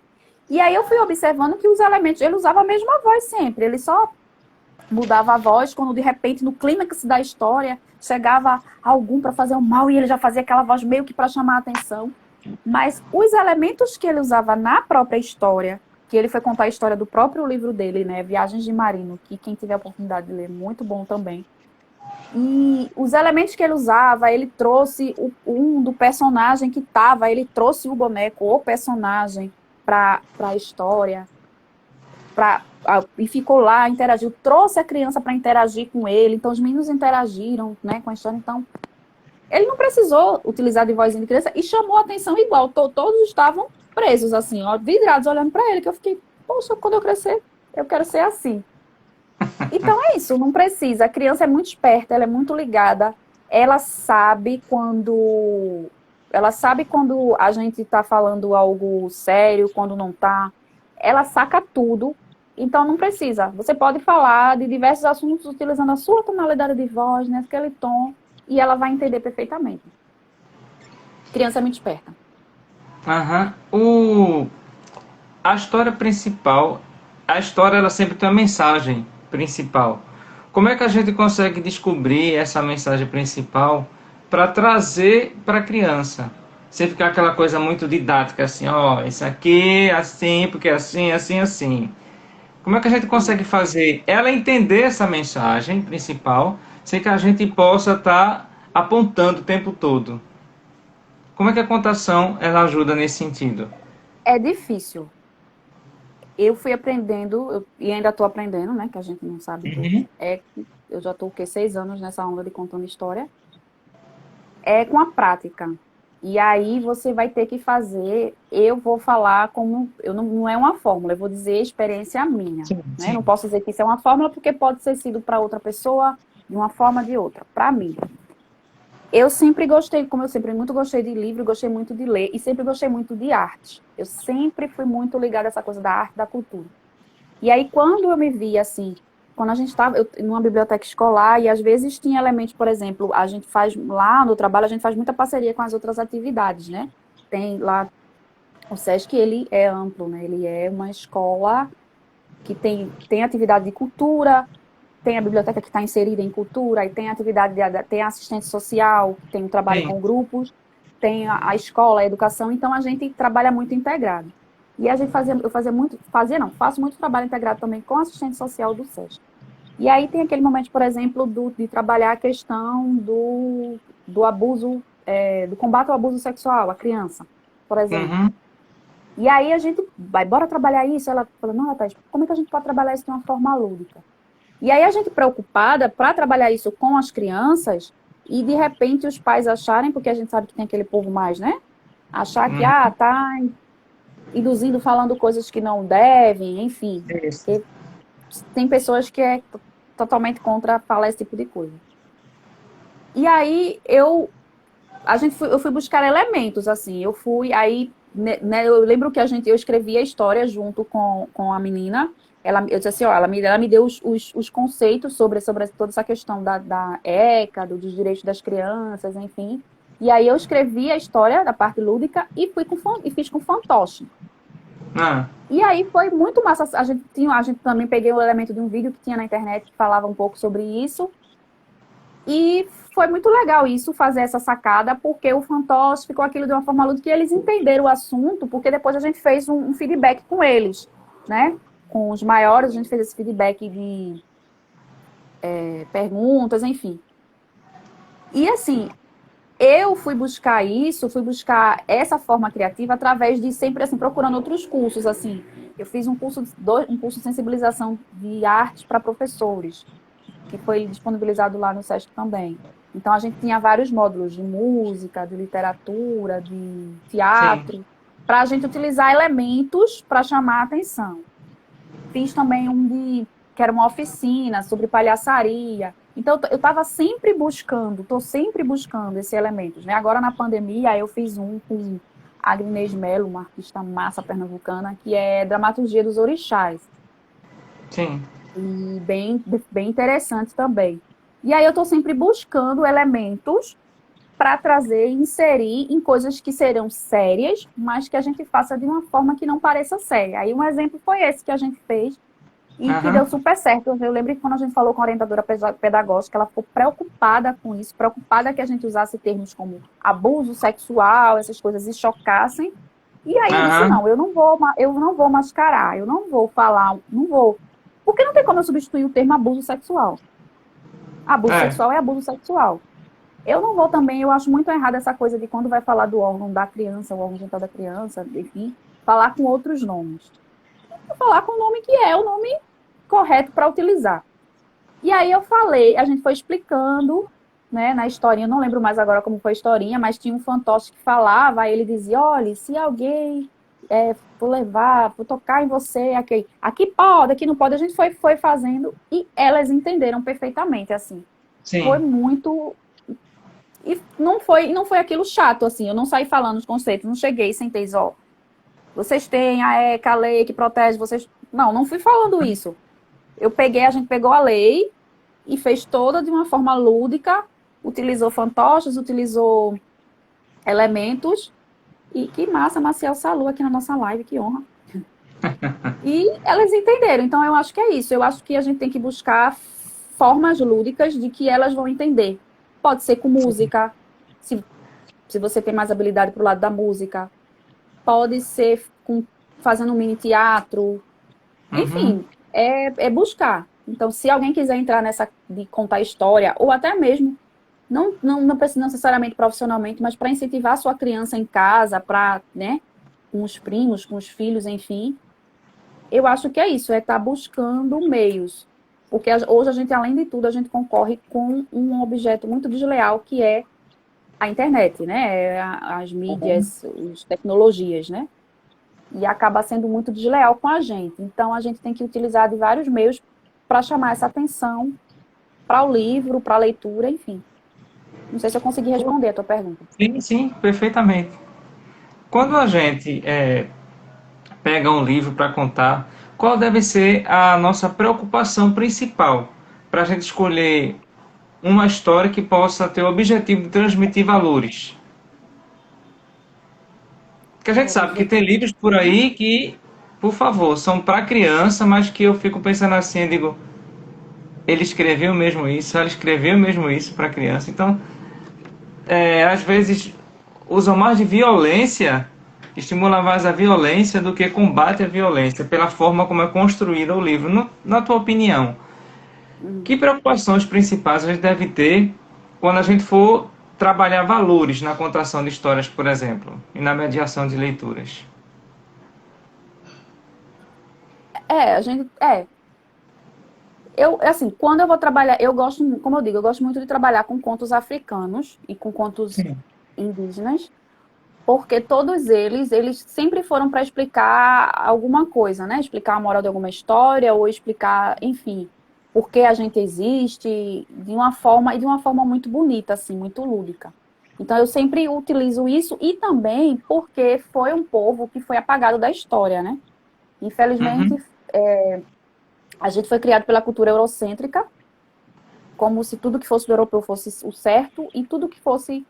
Speaker 2: E aí eu fui observando que os elementos, ele usava a mesma voz sempre, ele só mudava a voz quando de repente no clímax da história chegava algum para fazer o mal e ele já fazia aquela voz meio que para chamar a atenção. Mas os elementos que ele usava na própria história, que ele foi contar a história do próprio livro dele, né, Viagens de Marino, que quem tiver a oportunidade de ler, muito bom também. E os elementos que ele usava, ele trouxe um do personagem que estava, ele trouxe o boneco, o personagem, para a história e ficou lá, interagiu, trouxe a criança para interagir com ele, então os meninos interagiram, né, com a história, então ele não precisou utilizar de vozinha de criança e chamou a atenção igual, todos estavam presos assim, ó, vidrados olhando para ele, que eu fiquei, poxa, quando eu crescer, eu quero ser assim. Então é isso, não precisa, a criança é muito esperta, ela é muito ligada, ela sabe quando a gente está falando algo sério, quando não está, ela saca tudo. Então não precisa. Você pode falar de diversos assuntos utilizando a sua tonalidade de voz, né, aquele tom, e ela vai entender perfeitamente. Criança é muito esperta.
Speaker 1: Aham. A história principal, a história ela sempre tem uma mensagem principal. Como é que a gente consegue descobrir essa mensagem principal para trazer para a criança? Sem ficar aquela coisa muito didática assim, ó, isso aqui é assim, porque é assim, assim, assim. Como é que a gente consegue fazer ela entender essa mensagem principal sem que a gente possa estar apontando o tempo todo? Como é que a contação ela ajuda nesse sentido?
Speaker 2: É difícil. Eu fui aprendendo, e ainda estou aprendendo, né? Que a gente não sabe tudo.
Speaker 1: Uhum.
Speaker 2: Eu já estou, o quê? 6 anos nessa onda de contando história. É com a prática. E aí você vai ter que fazer, eu vou falar como, eu não é uma fórmula, eu vou dizer experiência minha,
Speaker 1: Sim,
Speaker 2: né? Não
Speaker 1: sim.
Speaker 2: posso dizer que isso é uma fórmula porque pode ser sido para outra pessoa de uma forma ou de outra. Para mim, eu sempre gostei, como eu sempre muito gostei de livro, gostei muito de ler e sempre gostei muito de arte. Eu sempre fui muito ligada a essa coisa da arte, da cultura. E aí, quando eu me vi assim, quando a gente estava numa biblioteca escolar, e às vezes tinha elementos, por exemplo, a gente faz lá no trabalho, a gente faz muita parceria com as outras atividades, né? Tem lá, o SESC, ele é amplo, né? Ele é uma escola que tem atividade de cultura, tem a biblioteca que está inserida em cultura, e tem atividade, tem assistente social, que tem um trabalho
Speaker 1: Sim.
Speaker 2: com grupos, tem a escola, a educação, então a gente trabalha muito integrado. E a gente faço muito trabalho integrado também com assistente social do SESC. E aí tem aquele momento, por exemplo, de trabalhar a questão do abuso, do combate ao abuso sexual à criança, por exemplo.
Speaker 1: Uhum.
Speaker 2: E aí a gente vai, bora trabalhar isso? Ela fala, não, Thaís, como é que a gente pode trabalhar isso de uma forma lúdica? E aí a gente preocupada para trabalhar isso com as crianças e de repente os pais acharem, porque a gente sabe que tem aquele povo mais, né? Achar que,
Speaker 1: Uhum.
Speaker 2: tá induzindo, falando coisas que não devem, enfim.
Speaker 1: Isso.
Speaker 2: Porque tem pessoas que é totalmente contra falar esse tipo de coisa. E aí eu fui buscar elementos, assim, eu fui, aí, né, eu lembro que eu escrevi a história junto com a menina, eu disse assim, ó, ela me deu os conceitos sobre toda essa questão da ECA, dos direitos das crianças, enfim, e aí eu escrevi a história da parte lúdica e fiz com fantoche.
Speaker 1: Ah,
Speaker 2: E aí foi muito massa, a gente também peguei o elemento de um vídeo que tinha na internet que falava um pouco sobre isso, e foi muito legal isso, fazer essa sacada, porque o fantoche ficou aquilo de uma forma lúdica que eles entenderam o assunto, porque depois a gente fez um feedback com eles, né? Com os maiores, a gente fez esse feedback de perguntas, enfim. E assim, eu fui buscar essa forma criativa através de sempre assim procurando outros cursos assim. Eu fiz um curso de sensibilização de arte para professores, que foi disponibilizado lá no SESC também. Então a gente tinha vários módulos de música, de literatura, de
Speaker 1: Sim,
Speaker 2: teatro, para a gente utilizar elementos para chamar a atenção. Fiz também que era uma oficina sobre palhaçaria. Então, eu estava sempre buscando, estou sempre buscando esses elementos. Né? Agora, na pandemia, eu fiz um com a Agnes Mello, uma artista massa pernambucana, que é Dramaturgia dos Orixás.
Speaker 1: sim.
Speaker 2: E bem interessante também. E aí, eu estou sempre buscando elementos para trazer e inserir em coisas que serão sérias, mas que a gente faça de uma forma que não pareça séria. Aí, um exemplo foi esse que a gente fez e que deu
Speaker 1: Aham.
Speaker 2: super certo. Eu lembro que quando a gente falou com a orientadora pedagógica, ela ficou preocupada com isso, preocupada que a gente usasse termos como abuso sexual, essas coisas, e chocassem. E aí eu disse,
Speaker 1: Aham.
Speaker 2: não, eu não vou mascarar, eu não vou falar, não vou. Porque não tem como eu substituir o termo abuso sexual. Abuso
Speaker 1: É.
Speaker 2: sexual é abuso sexual. Eu não vou também, eu acho muito errado essa coisa de quando vai falar do órgão da criança, o órgão genital da criança, enfim, falar com outros nomes. Vou falar com o nome que é o nome correto para utilizar. E aí eu falei, a gente foi explicando, né, na historinha, não lembro mais agora como foi a historinha, mas tinha um fantoche que falava, aí ele dizia, olha, se alguém for levar, for tocar em você, aqui pode, aqui não pode, a gente foi fazendo e elas entenderam perfeitamente, assim. Foi
Speaker 1: Sim.
Speaker 2: muito... E não foi aquilo chato, assim, eu não saí falando os conceitos, não cheguei, sentei, ó, vocês têm a ECA, a lei que protege vocês... Não fui falando isso. A gente pegou a lei e fez toda de uma forma lúdica, utilizou fantoches, utilizou elementos, e que massa, Maciel Salu aqui na nossa live, que honra. E elas entenderam, então eu acho que é isso, eu acho que a gente tem que buscar formas lúdicas de que elas vão entender. Pode ser com música, se, se você tem mais habilidade para o lado da música, pode ser fazendo um mini teatro,
Speaker 1: Uhum.
Speaker 2: enfim, é buscar. Então, se alguém quiser entrar nessa de contar história, ou até mesmo, não precisa necessariamente profissionalmente, mas para incentivar a sua criança em casa, para, né, com os primos, com os filhos, enfim, eu acho que é isso, é estar buscando meios. Porque hoje a gente, além de tudo, a gente concorre com um objeto muito desleal, que é a internet, né? As mídias, as tecnologias, né? E acaba sendo muito desleal com a gente. Então, a gente tem que utilizar de vários meios para chamar essa atenção para o livro, para a leitura, enfim. Não sei se eu consegui responder a tua pergunta.
Speaker 1: Sim, sim, perfeitamente. Quando a gente pega um livro para contar, qual deve ser a nossa preocupação principal para a gente escolher uma história que possa ter o objetivo de transmitir valores? Porque a gente
Speaker 2: O
Speaker 1: sabe que tem
Speaker 2: objetivo.
Speaker 1: livros por aí que, por favor, são para criança, mas que eu fico pensando assim, eu digo, ele escreveu mesmo isso, ela escreveu mesmo isso para criança. Então, às vezes usam mais de violência, estimula mais a violência do que combate a violência, pela forma como é construído o livro. Na tua opinião,
Speaker 2: Uhum.
Speaker 1: que preocupações principais a gente deve ter quando a gente for trabalhar valores na contação de histórias, por exemplo, e na mediação de leituras?
Speaker 2: A gente. Assim, quando eu vou trabalhar, eu gosto, como eu digo, eu gosto muito de trabalhar com contos africanos e com contos
Speaker 1: Sim.
Speaker 2: indígenas, porque todos eles sempre foram para explicar alguma coisa, né? Explicar a moral de alguma história ou explicar, enfim, por que a gente existe de uma forma muito bonita, assim, muito lúdica. Então eu sempre utilizo isso e também porque foi um povo que foi apagado da história, né? Infelizmente,
Speaker 1: Uhum.
Speaker 2: a gente foi criado pela cultura eurocêntrica, como se tudo que fosse do europeu fosse o certo e tudo que fosse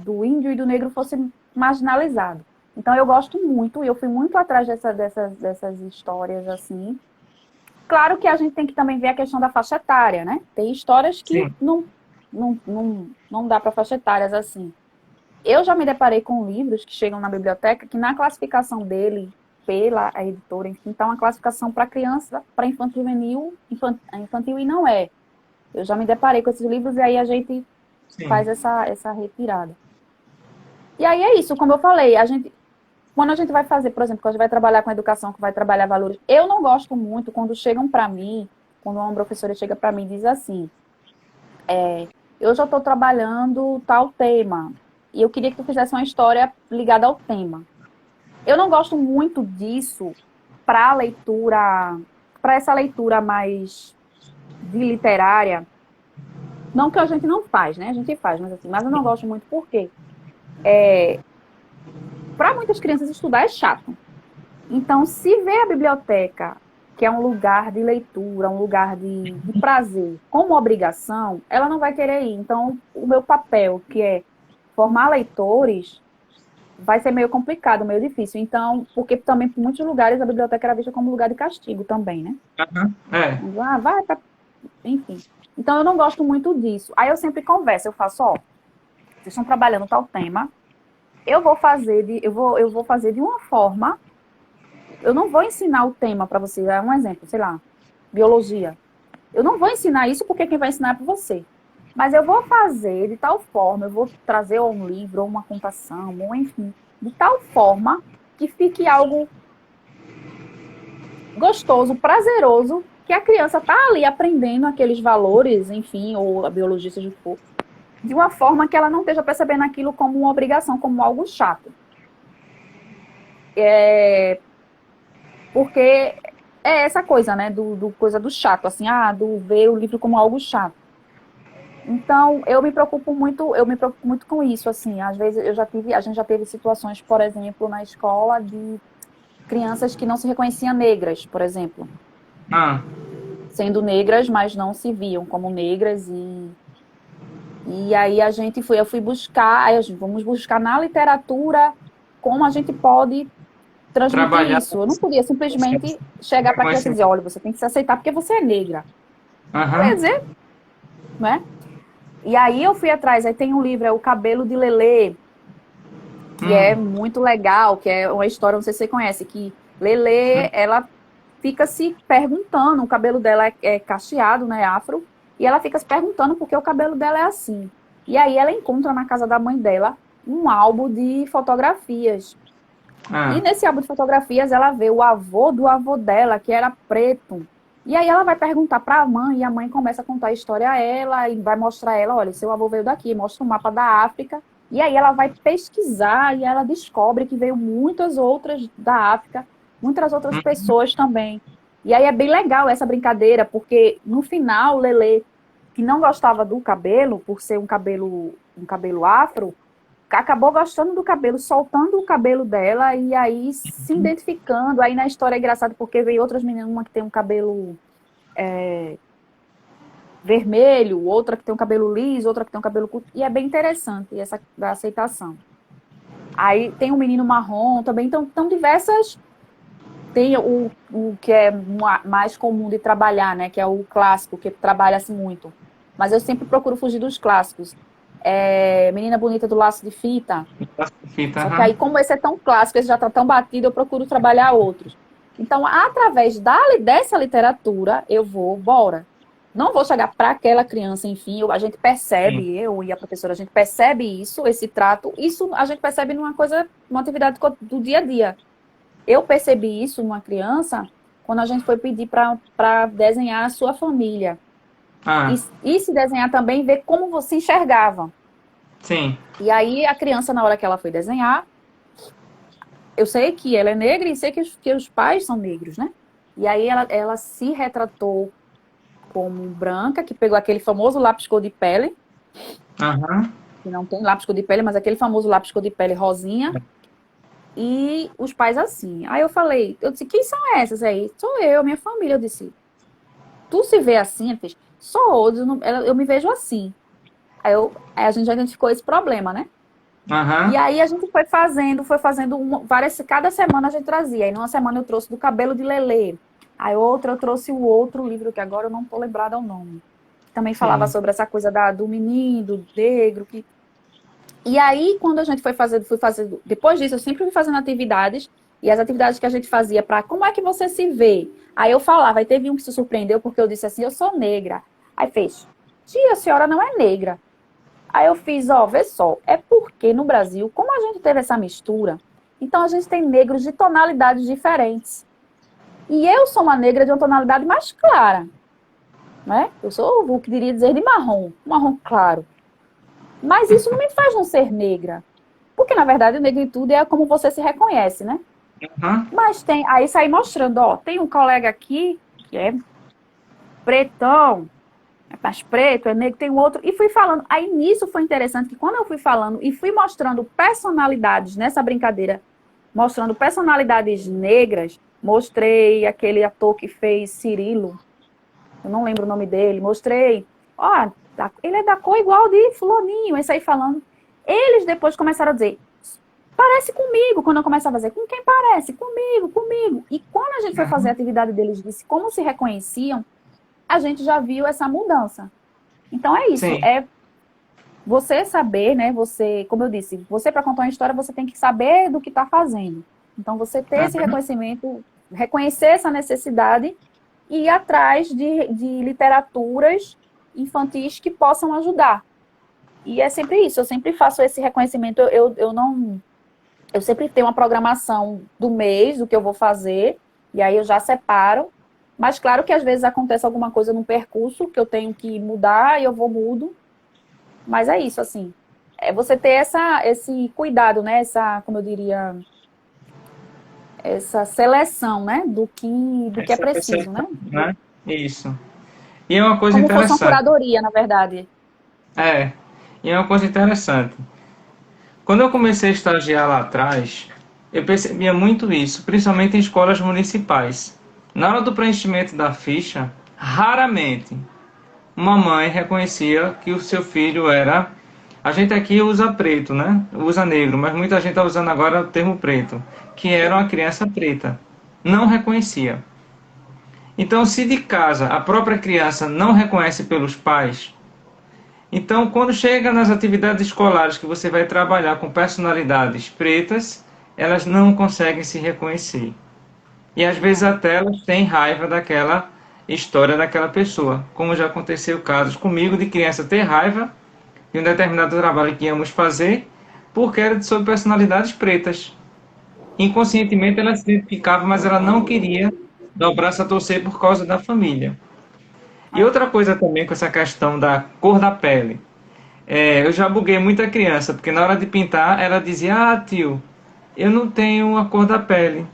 Speaker 2: do índio e do negro fosse marginalizado. Então eu gosto muito, e eu fui muito atrás dessas histórias assim. Claro que a gente tem que também ver a questão da faixa etária, né? Tem histórias que
Speaker 1: Sim.
Speaker 2: não dá para faixa etárias assim. Eu já me deparei com livros que chegam na biblioteca que na classificação dele, pela a editora, enfim, está uma classificação para criança, para infantil juvenil, infantil e não é. Eu já me deparei com esses livros e aí a gente faz
Speaker 1: Sim.
Speaker 2: essa retirada. E aí é isso, como eu falei, quando a gente vai fazer, por exemplo, quando a gente vai trabalhar com educação, que vai trabalhar valores, eu não gosto muito quando chegam para mim, quando uma professora chega para mim e diz assim, eu já estou trabalhando tal tema, e eu queria que tu fizesse uma história ligada ao tema. Eu não gosto muito disso para leitura, para essa leitura mais de literária. Não que a gente não faz, né? A gente faz, mas assim, mas eu não gosto muito porque para muitas crianças estudar é chato. Então, se vê a biblioteca, que é um lugar de leitura, um lugar de prazer, como obrigação, ela não vai querer ir. Então, o meu papel, que é formar leitores, vai ser meio complicado, meio difícil. Então, porque também, por muitos lugares, a biblioteca era vista como lugar de castigo também, né?
Speaker 1: Aham. É.
Speaker 2: Ah, vai pra... Enfim. Então, eu não gosto muito disso. Aí eu sempre converso, eu faço, ó, vocês estão trabalhando tal tema, eu vou fazer de uma forma. Eu não vou ensinar o tema para você. É um exemplo, sei lá, biologia. Eu não vou ensinar isso porque quem vai ensinar é para você. Mas eu vou fazer de tal forma, eu vou trazer um livro, ou uma contação, ou enfim, de tal forma que fique algo gostoso, prazeroso, que a criança tá ali aprendendo aqueles valores, enfim, ou a biologia, seja o que for, de uma forma que ela não esteja percebendo aquilo como uma obrigação, como algo chato. Porque é essa coisa, né, do coisa do chato, assim, do ver o livro como algo chato. Então, eu me preocupo muito com isso, assim, às vezes a gente já teve situações, por exemplo, na escola de crianças que não se reconheciam negras, por exemplo,
Speaker 1: Ah,
Speaker 2: sendo negras, mas não se viam como negras e aí eu fui buscar, vamos buscar na literatura como a gente pode transmitir
Speaker 1: trabalhar
Speaker 2: isso. Eu não podia simplesmente chegar para a criança e dizer,
Speaker 1: reconhecimento.
Speaker 2: olha, você tem que se aceitar porque você é negra. Ela ia
Speaker 1: Aham.
Speaker 2: dizer, né? E aí eu fui atrás, aí tem um livro, é O Cabelo de Lelê, que é
Speaker 1: Hum.
Speaker 2: muito legal, que é uma história, não sei se você conhece, que Lelê, ela fica se perguntando, o cabelo dela é cacheado, né, afro, e ela fica se perguntando por que o cabelo dela é assim. E aí ela encontra na casa da mãe dela um álbum de fotografias. E
Speaker 1: Ah.
Speaker 2: nesse álbum de fotografias ela vê o avô do avô dela, que era preto. E aí ela vai perguntar para a mãe, e a mãe começa a contar a história a ela, e vai mostrar a ela, olha, seu avô veio daqui, mostra um mapa da África. E aí ela vai pesquisar e ela descobre que veio muitas outras da África, muitas outras
Speaker 1: Hum.
Speaker 2: pessoas também. E aí é bem legal essa brincadeira, porque no final, Lelê, que não gostava do cabelo, por ser um cabelo afro, acabou gostando do cabelo, soltando o cabelo dela e aí se identificando. Aí na história é engraçado porque veio outras meninas, uma que tem um cabelo vermelho, outra que tem um cabelo liso, outra que tem um cabelo curto. E é bem interessante essa da aceitação. Aí tem um menino marrom também, então diversas. Tem o que é mais comum de trabalhar, né? Que é o clássico, que trabalha-se muito. Mas eu sempre procuro fugir dos clássicos. Menina Bonita do Laço de Fita.
Speaker 1: Fita,
Speaker 2: Só que
Speaker 1: aham.
Speaker 2: aí, como esse é tão clássico, esse já está tão batido, eu procuro trabalhar outros. Então, através dessa literatura, eu vou, bora. Não vou chegar para aquela criança, enfim, a gente
Speaker 1: Sim.
Speaker 2: percebe, eu e a professora, a gente percebe isso, esse trato, isso a gente percebe numa coisa, numa atividade do dia a dia. Eu percebi isso numa criança quando a gente foi pedir para desenhar a sua família. E,
Speaker 1: Ah,
Speaker 2: e se desenhar também, ver como você enxergava.
Speaker 1: sim.
Speaker 2: E aí, a criança, na hora que ela foi desenhar, eu sei que ela é negra e sei que os pais são negros, né? E aí ela se retratou como branca, que pegou aquele famoso lápis cor de pele,
Speaker 1: Aham.
Speaker 2: que não tem lápis cor de pele, mas aquele famoso lápis cor de pele rosinha, e os pais assim. Aí eu disse, quem são essas aí? Sou eu, minha família. Eu disse, tu se vê assim? Ele fez, sou, eu me vejo assim. Aí a gente já identificou esse problema, né? E
Speaker 1: Aham.
Speaker 2: aí a gente foi fazendo várias, cada semana a gente trazia. Aí numa semana eu trouxe do cabelo de Lelê. Aí outra eu trouxe o outro livro, que agora eu não tô lembrada ao nome. Também falava
Speaker 1: Sim.
Speaker 2: sobre essa coisa do menino, do negro. E aí, quando a gente fui fazendo, depois disso, eu sempre fui fazendo atividades, e as atividades que a gente fazia para como é que você se vê? Aí eu falava, aí teve um que se surpreendeu, porque eu disse assim, eu sou negra. Aí fez, tia, a senhora não é negra. Aí eu fiz, ó, vê só, é porque no Brasil, como a gente teve essa mistura, então a gente tem negros de tonalidades diferentes. E eu sou uma negra de uma tonalidade mais clara, né? Eu sou o que diria dizer de marrom, marrom claro. Mas isso não me faz não ser negra. Porque, na verdade, a negritude é como você se reconhece, né?
Speaker 1: Aham.
Speaker 2: Mas tem, aí saí mostrando, ó, tem um colega aqui que é pretão, é mais preto, é negro, tem um outro, e fui falando. Aí nisso foi interessante que quando eu fui falando e fui mostrando personalidades nessa brincadeira, mostrando personalidades negras, mostrei aquele ator que fez Cirilo, eu não lembro o nome dele, mostrei, ó, ele é da cor igual de fulaninho, esse aí falando. Eles depois começaram a dizer, parece comigo, quando eu começava a dizer, com quem parece? Comigo, comigo. E quando a gente foi fazer a atividade deles, disse como se reconheciam, a gente já viu essa mudança. Então é isso,
Speaker 1: Sim.
Speaker 2: é você saber, né? Você, como eu disse, você para contar uma história, você tem que saber do que está fazendo. Então você ter esse
Speaker 1: Aham.
Speaker 2: reconhecimento, reconhecer essa necessidade e ir atrás de literaturas infantis que possam ajudar. E é sempre isso, eu sempre faço esse reconhecimento, eu não. Eu sempre tenho uma programação do mês, do que eu vou fazer, e aí eu já separo. Mas claro que às vezes acontece alguma coisa no percurso que eu tenho que mudar e eu vou mudo. Mas é isso, assim. É você ter esse cuidado, né? Essa, como eu diria, essa seleção, né? Do que é
Speaker 1: Essa
Speaker 2: preciso, né?
Speaker 1: percepção, né? Isso. E é uma coisa
Speaker 2: Como fosse uma
Speaker 1: interessante.
Speaker 2: curadoria, na verdade.
Speaker 1: É, e é uma coisa interessante. Quando eu comecei a estagiar lá atrás, eu percebia muito isso, principalmente em escolas municipais. Na hora do preenchimento da ficha, raramente uma mãe reconhecia que o seu filho era. A gente aqui usa preto, né? Usa negro, mas muita gente está usando agora o termo preto, que era uma criança preta. Não reconhecia. Então, se de casa a própria criança não reconhece pelos pais, então quando chega nas atividades escolares que você vai trabalhar com personalidades pretas, elas não conseguem se reconhecer. E às vezes
Speaker 2: É.
Speaker 1: até elas têm raiva daquela história daquela pessoa. Como já aconteceu casos comigo de criança ter raiva de um determinado trabalho que íamos fazer, porque era sobre personalidades pretas. Inconscientemente ela se identificava, mas ela não queria dar o braço a torcer por causa da família. E
Speaker 2: É.
Speaker 1: outra coisa também com essa questão da cor da pele. Eu já buguei muita criança, porque na hora de pintar ela dizia: Ah, tio, eu não tenho a cor da pele.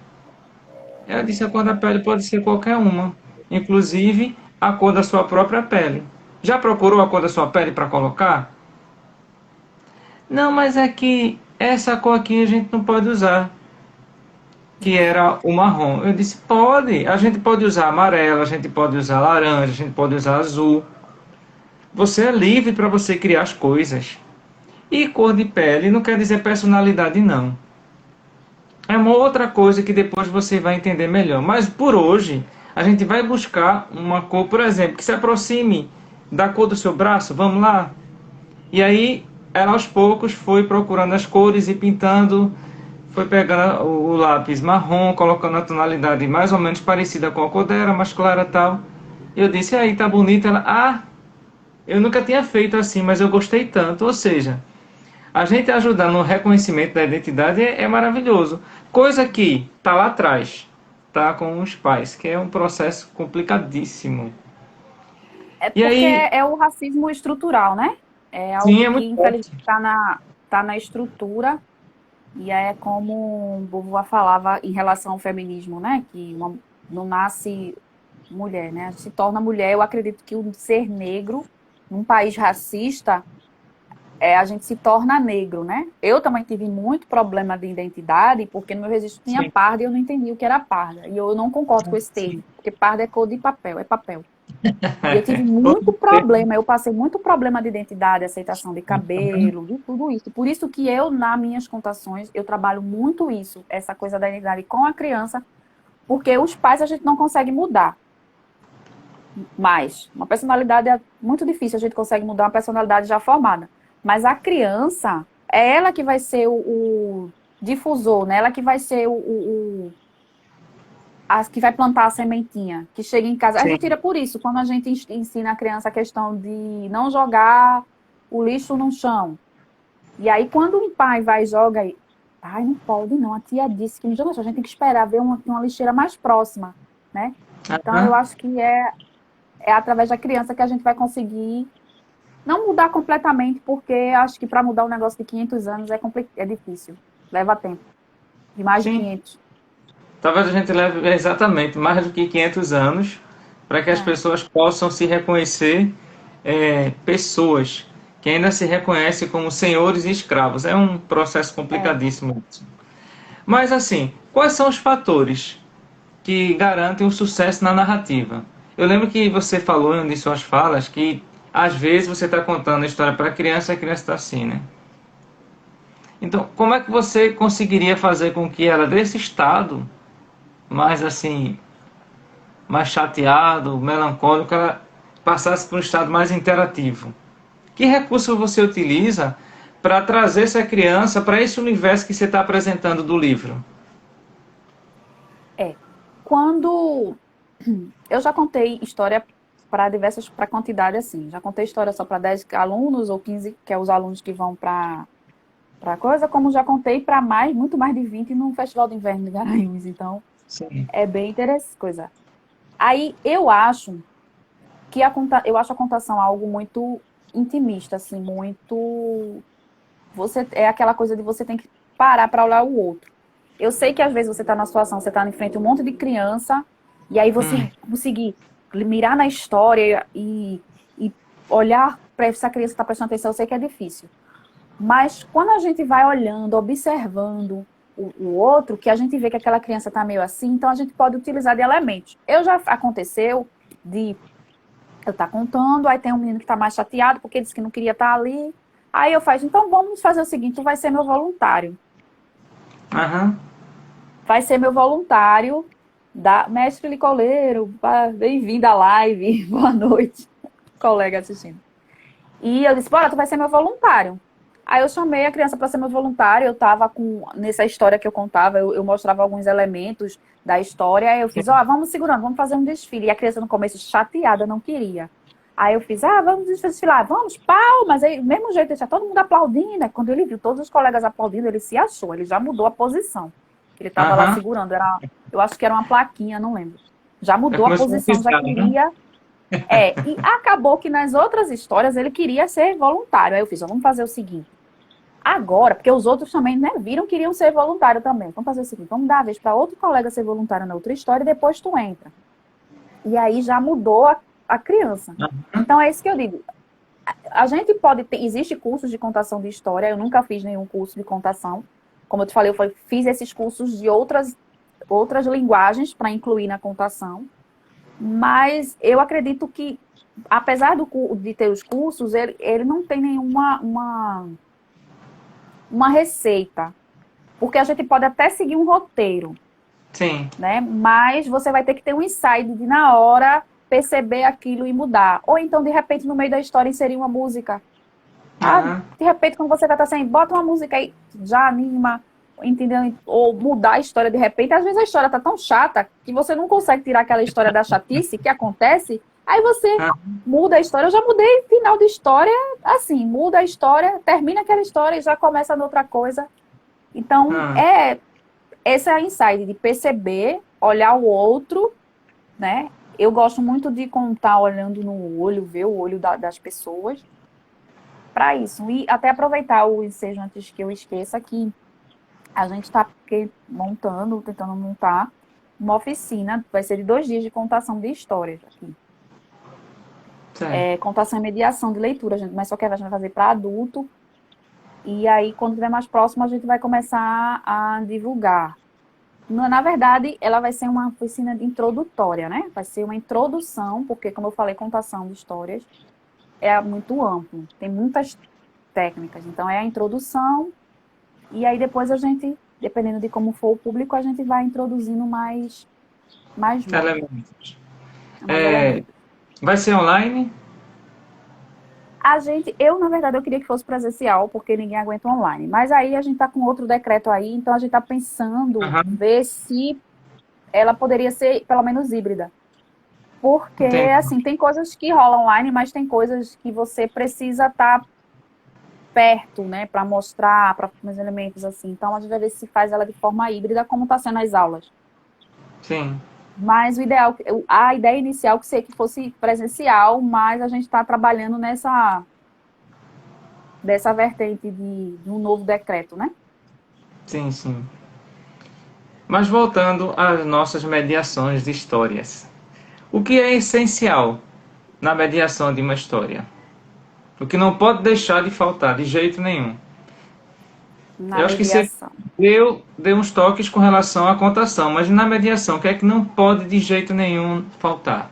Speaker 1: Ela disse: A cor da pele pode ser qualquer uma, inclusive a cor da sua própria pele. Já procurou a cor da sua pele para colocar? Não, mas é que essa cor aqui a gente não pode usar, que era o marrom. Eu disse: Pode, a gente pode usar amarelo, a gente pode usar laranja, a gente pode usar azul. Você é livre para você criar as coisas. E cor de pele não quer dizer personalidade, não. É uma outra coisa que depois você vai entender melhor. Mas por hoje, a gente vai buscar uma cor, por exemplo, que se aproxime da cor do seu braço. Vamos lá? E aí, ela aos poucos foi procurando as cores e pintando, foi pegando o lápis marrom, colocando a tonalidade mais ou menos parecida com a cor dela, mais clara e tal. Eu disse: Aí, tá bonita. Ela: Ah, eu nunca tinha feito assim, mas eu gostei tanto. Ou seja, a gente ajudar no reconhecimento da identidade é maravilhoso. Coisa que tá lá atrás, tá com os pais, que é um processo complicadíssimo.
Speaker 2: É
Speaker 1: E
Speaker 2: porque
Speaker 1: aí,
Speaker 2: é o racismo estrutural, né? É
Speaker 1: sim,
Speaker 2: algo
Speaker 1: é
Speaker 2: que,
Speaker 1: muito
Speaker 2: infelizmente,
Speaker 1: forte.
Speaker 2: tá na estrutura. E aí é como o Beauvoir falava em relação ao feminismo, né? Que não nasce mulher, né? Se torna mulher. Eu acredito que o ser negro, num país racista, a gente se torna negro, né? Eu também tive muito problema de identidade, porque no meu registro tinha
Speaker 1: Sim,
Speaker 2: parda e eu não entendia o que era parda. E eu não concordo com esse termo,
Speaker 1: sim.
Speaker 2: porque parda é cor de papel, é papel. E eu tive muito problema, eu passei muito problema de identidade, aceitação de cabelo, de tudo isso. Por isso que eu, nas minhas contações, eu trabalho muito isso, essa coisa da identidade com a criança, porque os pais a gente não consegue mudar mais. Uma personalidade é muito difícil, a gente consegue mudar uma personalidade já formada. Mas a criança, é ela que vai ser o difusor, né? Ela que vai ser as que vai plantar a sementinha, que chega em casa. A gente
Speaker 1: Sim,
Speaker 2: tira por isso, quando a gente ensina a criança a questão de não jogar o lixo no chão. E aí, quando um pai vai e joga aí, pai, não pode não, a tia disse que não joga, a gente tem que esperar ver uma lixeira mais próxima, né? Então, eu
Speaker 1: Aham.
Speaker 2: acho que é através da criança que a gente vai conseguir não mudar completamente, porque acho que para mudar um negócio de 500 anos é difícil, leva tempo, de mais de
Speaker 1: Sim.
Speaker 2: 500.
Speaker 1: Talvez a gente leve exatamente mais do que 500 anos para que as
Speaker 2: É,
Speaker 1: pessoas possam se reconhecer pessoas que ainda se reconhecem como senhores e escravos. É um processo
Speaker 2: é.
Speaker 1: complicadíssimo isso. Mas assim, quais são os fatores que garantem o sucesso na narrativa? Eu lembro que você falou em uma de suas falas que às vezes você está contando a história para a criança está assim, né? Então, como é que você conseguiria fazer com que ela desse estado mais assim, mais chateado, melancólico, ela passasse para um estado mais interativo? Que recurso você utiliza para trazer essa criança para esse universo que você está apresentando do livro?
Speaker 2: É. Quando eu já contei história para quantidade assim, já contei história só para 10 alunos ou 15, que é os alunos que vão para coisa, como já contei para mais, muito mais de 20 no Festival de Inverno de Garanhuns, então
Speaker 1: Sim.
Speaker 2: é bem interessante coisa. Aí eu acho eu acho a contação algo muito intimista, assim, muito você é aquela coisa de você tem que parar para olhar o outro. Eu sei que às vezes você está na situação, você está em frente a um monte de criança, e aí
Speaker 1: Hum.
Speaker 2: você conseguir mirar na história e olhar para essa criança que está prestando atenção, eu sei que é difícil. Mas quando a gente vai olhando, observando o outro, que a gente vê que aquela criança está meio assim, então a gente pode utilizar de elementos. Eu já aconteceu de eu estar contando, aí tem um menino que está mais chateado porque disse que não queria estar ali. Aí eu faço, então vamos fazer o seguinte, tu vai ser meu voluntário.
Speaker 1: Aham.
Speaker 2: Vai ser meu voluntário da mestre Licoleiro, bem-vindo à live, boa noite, colega assistindo. E eu disse, bora, tu vai ser meu voluntário. Aí eu chamei a criança para ser meu voluntário, eu tava nessa história que eu contava, eu mostrava alguns elementos da história, aí eu fiz, ó, vamos segurando, vamos fazer um desfile. E a criança no começo chateada, não queria. Aí eu fiz, vamos desfilar, vamos, palmas. Aí, mesmo jeito, deixa todo mundo aplaudindo. Aí, quando ele viu todos os colegas aplaudindo, ele se achou, ele já mudou a posição. Ele tava lá
Speaker 1: Aham.
Speaker 2: segurando, eu acho que era uma plaquinha, não lembro. Já
Speaker 1: Já
Speaker 2: mudou a
Speaker 1: começou a
Speaker 2: posição, já
Speaker 1: pisar, né?
Speaker 2: queria e acabou que nas outras histórias ele queria ser voluntário. Aí eu fiz, vamos fazer o seguinte. Agora, porque os outros também, né, viram que queriam ser voluntário também. Vamos fazer o seguinte, vamos dar a vez para outro colega ser voluntário na outra história e depois tu entra. E aí já mudou a criança. Então é isso que eu digo. A gente pode ter, existe cursos de contação de história, eu nunca fiz nenhum curso de contação. Como eu te falei, fiz esses cursos de outras linguagens para incluir na contação. Mas eu acredito que, apesar de ter os cursos, ele não tem nenhuma uma receita. Porque a gente pode até seguir um roteiro,
Speaker 1: Sim.
Speaker 2: né? Mas você vai ter que ter um insight de, na hora, perceber aquilo e mudar. Ou então, de repente, no meio da história, inserir uma música.
Speaker 1: Aham.
Speaker 2: De repente, quando você vai estar assim, bota uma música aí, já anima, entendeu? Ou mudar a história de repente. Às vezes a história tá tão chata que você não consegue tirar aquela história da chatice que acontece, aí você
Speaker 1: Aham.
Speaker 2: muda a história. Eu já mudei final de história, assim, muda a história, termina aquela história e já começa noutra coisa. Então,
Speaker 1: Aham.
Speaker 2: esse é a insight de perceber, olhar o outro, né? Eu gosto muito de contar olhando no olho, ver o olho das pessoas para isso. E até aproveitar o ensejo antes que eu esqueça que a gente está tentando montar uma oficina, vai ser de 2 dias de contação de histórias aqui.
Speaker 1: Certo.
Speaker 2: Contação e mediação de leitura, mas só que a gente vai fazer para adulto. E aí, quando tiver mais próximo, a gente vai começar a divulgar. Na verdade, ela vai ser uma oficina de introdutória, né? Vai ser uma introdução, porque, como eu falei, contação de histórias é muito amplo, tem muitas técnicas. Então, é a introdução, e aí depois a gente, dependendo de como for o público, a gente vai introduzindo mais módulos,
Speaker 1: Elementos.
Speaker 2: mais
Speaker 1: É,
Speaker 2: elementos.
Speaker 1: vai ser online?
Speaker 2: Na verdade, eu queria que fosse presencial, porque ninguém aguenta online. Mas aí a gente está com outro decreto aí, então a gente está pensando
Speaker 1: Aham.
Speaker 2: ver se ela poderia ser pelo menos híbrida. Porque,
Speaker 1: Entendi.
Speaker 2: assim, tem coisas que rolam online, mas tem coisas que você precisa estar perto, né, para mostrar para os elementos assim. Então a gente vai ver se faz ela de forma híbrida, como está sendo as aulas.
Speaker 1: Sim.
Speaker 2: Mas o ideal, a ideia inicial que seria que fosse presencial, mas a gente está trabalhando dessa vertente de um novo decreto, né?
Speaker 1: Sim, sim. Mas voltando às nossas mediações de histórias. O que é essencial na mediação de uma história? O que não pode deixar de faltar de jeito nenhum.
Speaker 2: Na
Speaker 1: Eu acho que você
Speaker 2: mediação.
Speaker 1: deu uns toques com relação à contação, mas na mediação, o que é que não pode de jeito nenhum faltar?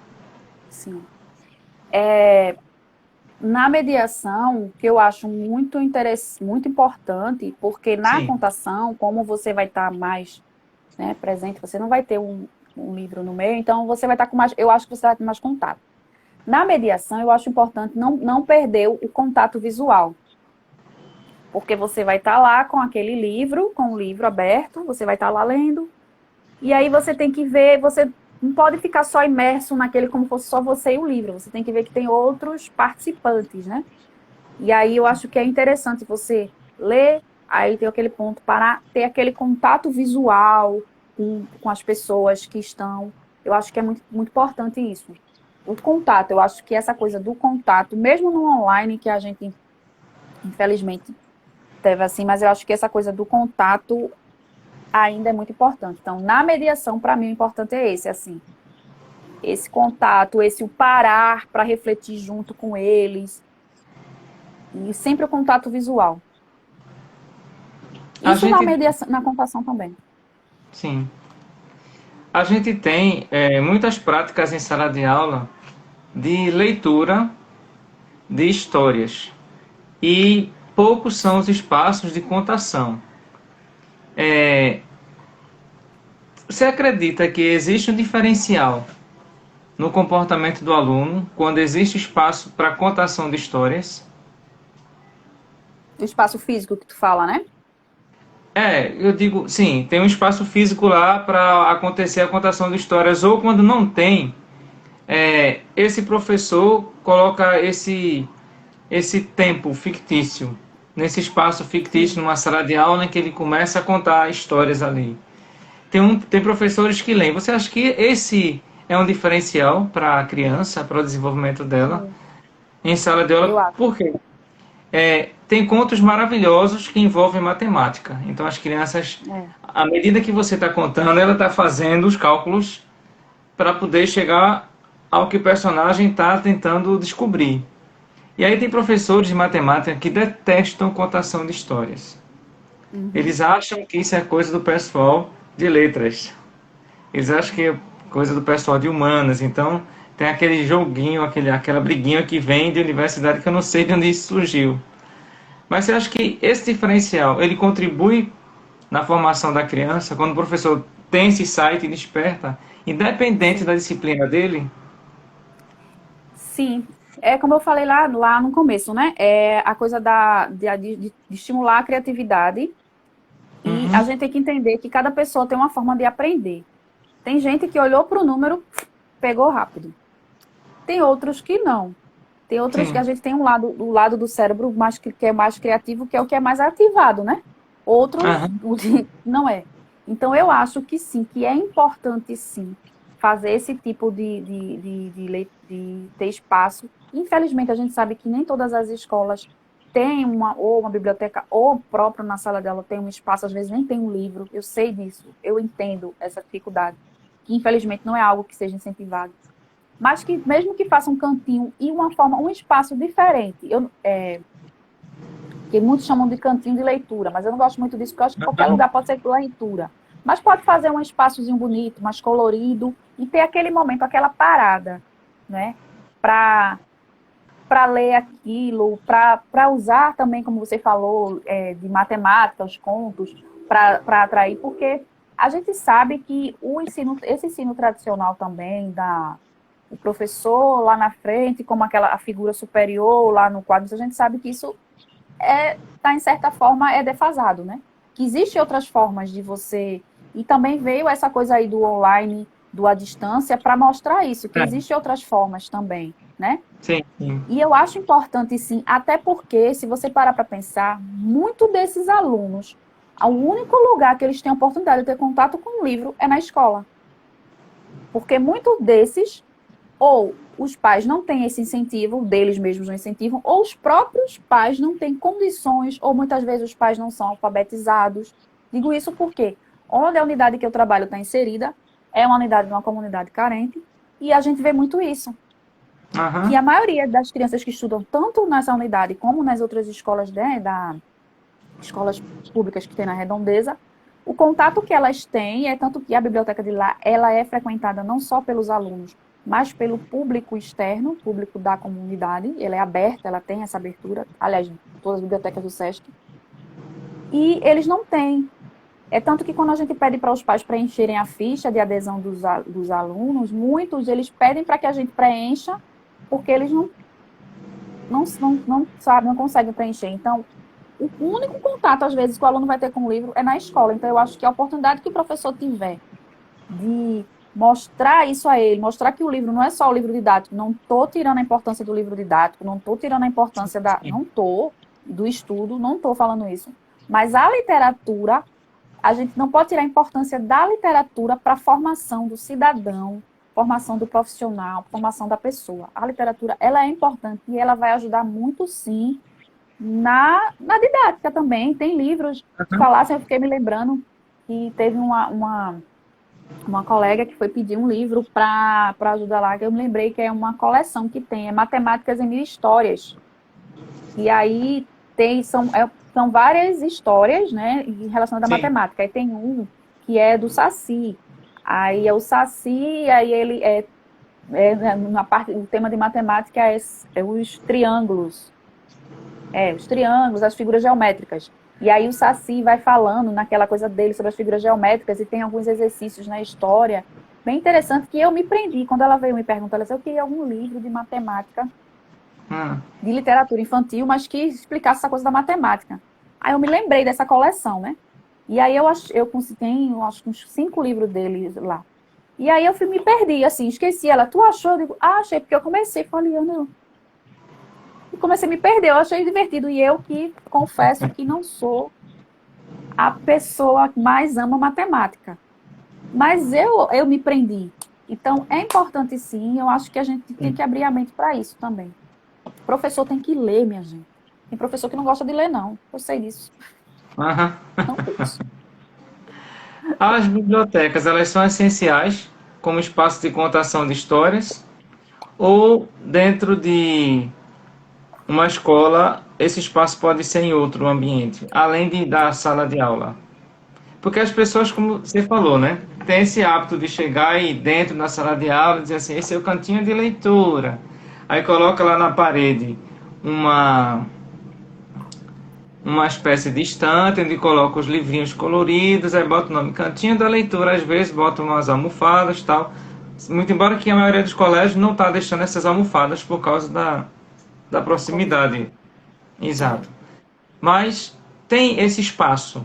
Speaker 2: Sim. Na mediação, que eu acho muito importante, porque na
Speaker 1: Sim,
Speaker 2: contação, como você vai estar mais, né, presente, você não vai ter um livro no meio, então você vai estar com mais, eu acho que você vai ter mais contato. Na mediação, eu acho importante não perder o contato visual, porque você vai estar lá com aquele livro, com o livro aberto, você vai estar lá lendo, e aí você tem que ver, você não pode ficar só imerso naquele como fosse só você e o livro, você tem que ver que tem outros participantes, né? E aí eu acho que é interessante você ler, aí tem aquele ponto para ter aquele contato visual com as pessoas que estão. Eu acho que é muito importante isso. O contato, eu acho que essa coisa do contato, mesmo no online, que a gente, infelizmente, teve assim, mas eu acho que essa coisa do contato ainda é muito importante. Então, na mediação, para mim, o importante é esse, assim, esse contato, esse o parar para refletir junto com eles, e sempre o contato visual.
Speaker 1: a
Speaker 2: Isso na
Speaker 1: gente,
Speaker 2: mediação, na contação também.
Speaker 1: sim, a gente tem muitas práticas em sala de aula de leitura de histórias e poucos são os espaços de contação. Você acredita que existe um diferencial no comportamento do aluno quando existe espaço para contação de histórias?
Speaker 2: O espaço físico que tu fala, né?
Speaker 1: Eu digo, sim, tem um espaço físico lá para acontecer a contação de histórias, ou quando não tem, esse professor coloca esse tempo fictício, nesse espaço fictício,
Speaker 2: Sim.
Speaker 1: numa sala de aula, em que ele começa a contar histórias ali. Tem professores que leem. Você acha que esse é um diferencial para a criança, para o desenvolvimento dela,
Speaker 2: Sim,
Speaker 1: em sala de aula?
Speaker 2: eu acho.
Speaker 1: Por quê? Tem contos maravilhosos que envolvem matemática. Então as crianças,
Speaker 2: É.
Speaker 1: à medida que você está contando, ela está fazendo os cálculos para poder chegar ao que o personagem está tentando descobrir. E aí tem professores de matemática que detestam contação de histórias.
Speaker 2: Uhum.
Speaker 1: Eles acham que isso é coisa do pessoal de letras. Eles acham que é coisa do pessoal de humanas. Então tem aquele joguinho, aquela briguinha que vem de universidade que eu não sei de onde isso surgiu. Mas você acha que esse diferencial ele contribui na formação da criança quando o professor tem esse site e desperta, independente
Speaker 2: Sim.
Speaker 1: da disciplina dele?
Speaker 2: Sim. É como eu falei lá no começo, né? É a coisa de estimular a criatividade. E a
Speaker 1: Uhum.
Speaker 2: gente tem que entender que cada pessoa tem uma forma de aprender. Tem gente que olhou para o número, pegou rápido. Tem outros que não. Tem outros que a
Speaker 1: Sim.
Speaker 2: gente tem o lado do cérebro mais, que é mais criativo, que é o que é mais ativado, né? Outros,
Speaker 1: Aham.
Speaker 2: não é. Então, eu acho que sim, que é importante sim fazer esse tipo de ter espaço. Infelizmente, a gente sabe que nem todas as escolas têm ou uma biblioteca, ou próprio na sala dela tem um espaço, às vezes nem tem um livro. Eu sei disso, eu entendo essa dificuldade, que infelizmente não é algo que seja incentivado, mas que mesmo que faça um cantinho e uma forma, um espaço diferente, que muitos chamam de cantinho de leitura, mas eu não gosto muito disso, porque eu acho que qualquer
Speaker 1: Aham.
Speaker 2: lugar pode ser leitura. Mas pode fazer um espaçozinho bonito, mais colorido, e ter aquele momento, aquela parada, né? Para ler aquilo, para usar também, como você falou, de matemática, os contos, para atrair, porque a gente sabe que esse ensino tradicional também o professor lá na frente, como a figura superior lá no quadro, a gente sabe que isso tá, em certa forma, é defasado, né? Que existem outras formas de você. E também veio essa coisa aí do online, do à distância, para mostrar isso, que
Speaker 1: É.
Speaker 2: existem outras formas também. né?
Speaker 1: Sim, sim.
Speaker 2: E eu acho importante, sim, até porque, se você parar para pensar, muito desses alunos, o único lugar que eles têm a oportunidade de ter contato com o livro é na escola. Porque muitos desses, ou os pais não têm esse incentivo, deles mesmos não incentivam, ou os próprios pais não têm condições, ou muitas vezes os pais não são alfabetizados. Digo isso porque onde a unidade que eu trabalho está inserida é uma unidade de uma comunidade carente, e a gente vê muito isso. Que a
Speaker 1: Aham.
Speaker 2: maioria das crianças que estudam tanto nessa unidade como nas outras escolas, né, escolas públicas que tem na Redondeza, o contato que elas têm é tanto que a biblioteca de lá ela é frequentada não só pelos alunos, mas pelo público externo, público da comunidade. Ela é aberta, ela tem essa abertura. Aliás, todas as bibliotecas do SESC. E eles não têm. É tanto que quando a gente pede para os pais preencherem a ficha de adesão dos alunos, muitos eles pedem para que a gente preencha, porque eles não sabem, não conseguem preencher. Então, o único contato, às vezes, que o aluno vai ter com o livro é na escola. Então, eu acho que a oportunidade que o professor tiver de mostrar isso a ele, mostrar que o livro não é só o livro didático, não estou tirando a importância do livro didático, não estou tirando a importância
Speaker 1: Sim.
Speaker 2: não estou, do estudo, não estou falando isso. Mas a literatura, a gente não pode tirar a importância da literatura para a formação do cidadão, formação do profissional, formação da pessoa. A literatura, ela é importante e ela vai ajudar muito, sim, na didática também. Tem livros, de
Speaker 1: Aham.
Speaker 2: falar, assim, eu fiquei me lembrando que teve uma colega que foi pedir um livro para ajudar lá, que eu me lembrei que é uma coleção que tem, é Matemáticas em Mil Histórias. E aí são várias histórias, né, relacionadas à
Speaker 1: Sim.
Speaker 2: matemática. Aí tem um que é do Saci. Aí é o Saci, aí ele na parte, o tema de matemática é os triângulos. Os triângulos, as figuras geométricas. E aí o Saci vai falando naquela coisa dele sobre as figuras geométricas e tem alguns exercícios na história. Bem interessante que eu me prendi. Quando ela veio me perguntar, ela disse, eu queria algum livro de matemática,
Speaker 1: Hum.
Speaker 2: de literatura infantil, mas que explicasse essa coisa da matemática. Aí eu me lembrei dessa coleção, né? E aí eu consegui, eu acho que uns 5 livros dele lá. E aí eu me perdi, assim, esqueci ela. Tu achou? Eu digo, achei, porque eu comecei folheando. E comecei a me perder, eu achei divertido. E eu que confesso que não sou a pessoa que mais ama matemática. Mas eu me prendi. Então, é importante sim, eu acho que a gente tem que abrir a mente para isso também. O professor tem que ler, minha gente. Tem professor que não gosta de ler, não. Eu sei disso.
Speaker 1: Aham.
Speaker 2: Não curso.
Speaker 1: As bibliotecas, elas são essenciais como espaço de contação de histórias ou dentro de uma escola, esse espaço pode ser em outro ambiente, além da sala de aula. Porque as pessoas, como você falou, né, tem esse hábito de chegar aí dentro da sala de aula e dizer assim, esse é o cantinho de leitura. Aí coloca lá na parede uma uma espécie de estante onde coloca os livrinhos coloridos, aí bota o nome cantinho da leitura, às vezes bota umas almofadas, tal. Muito embora que a maioria dos colégios não está deixando essas almofadas por causa da
Speaker 2: Da Covid.
Speaker 1: proximidade.
Speaker 2: É.
Speaker 1: Exato. Mas tem esse espaço.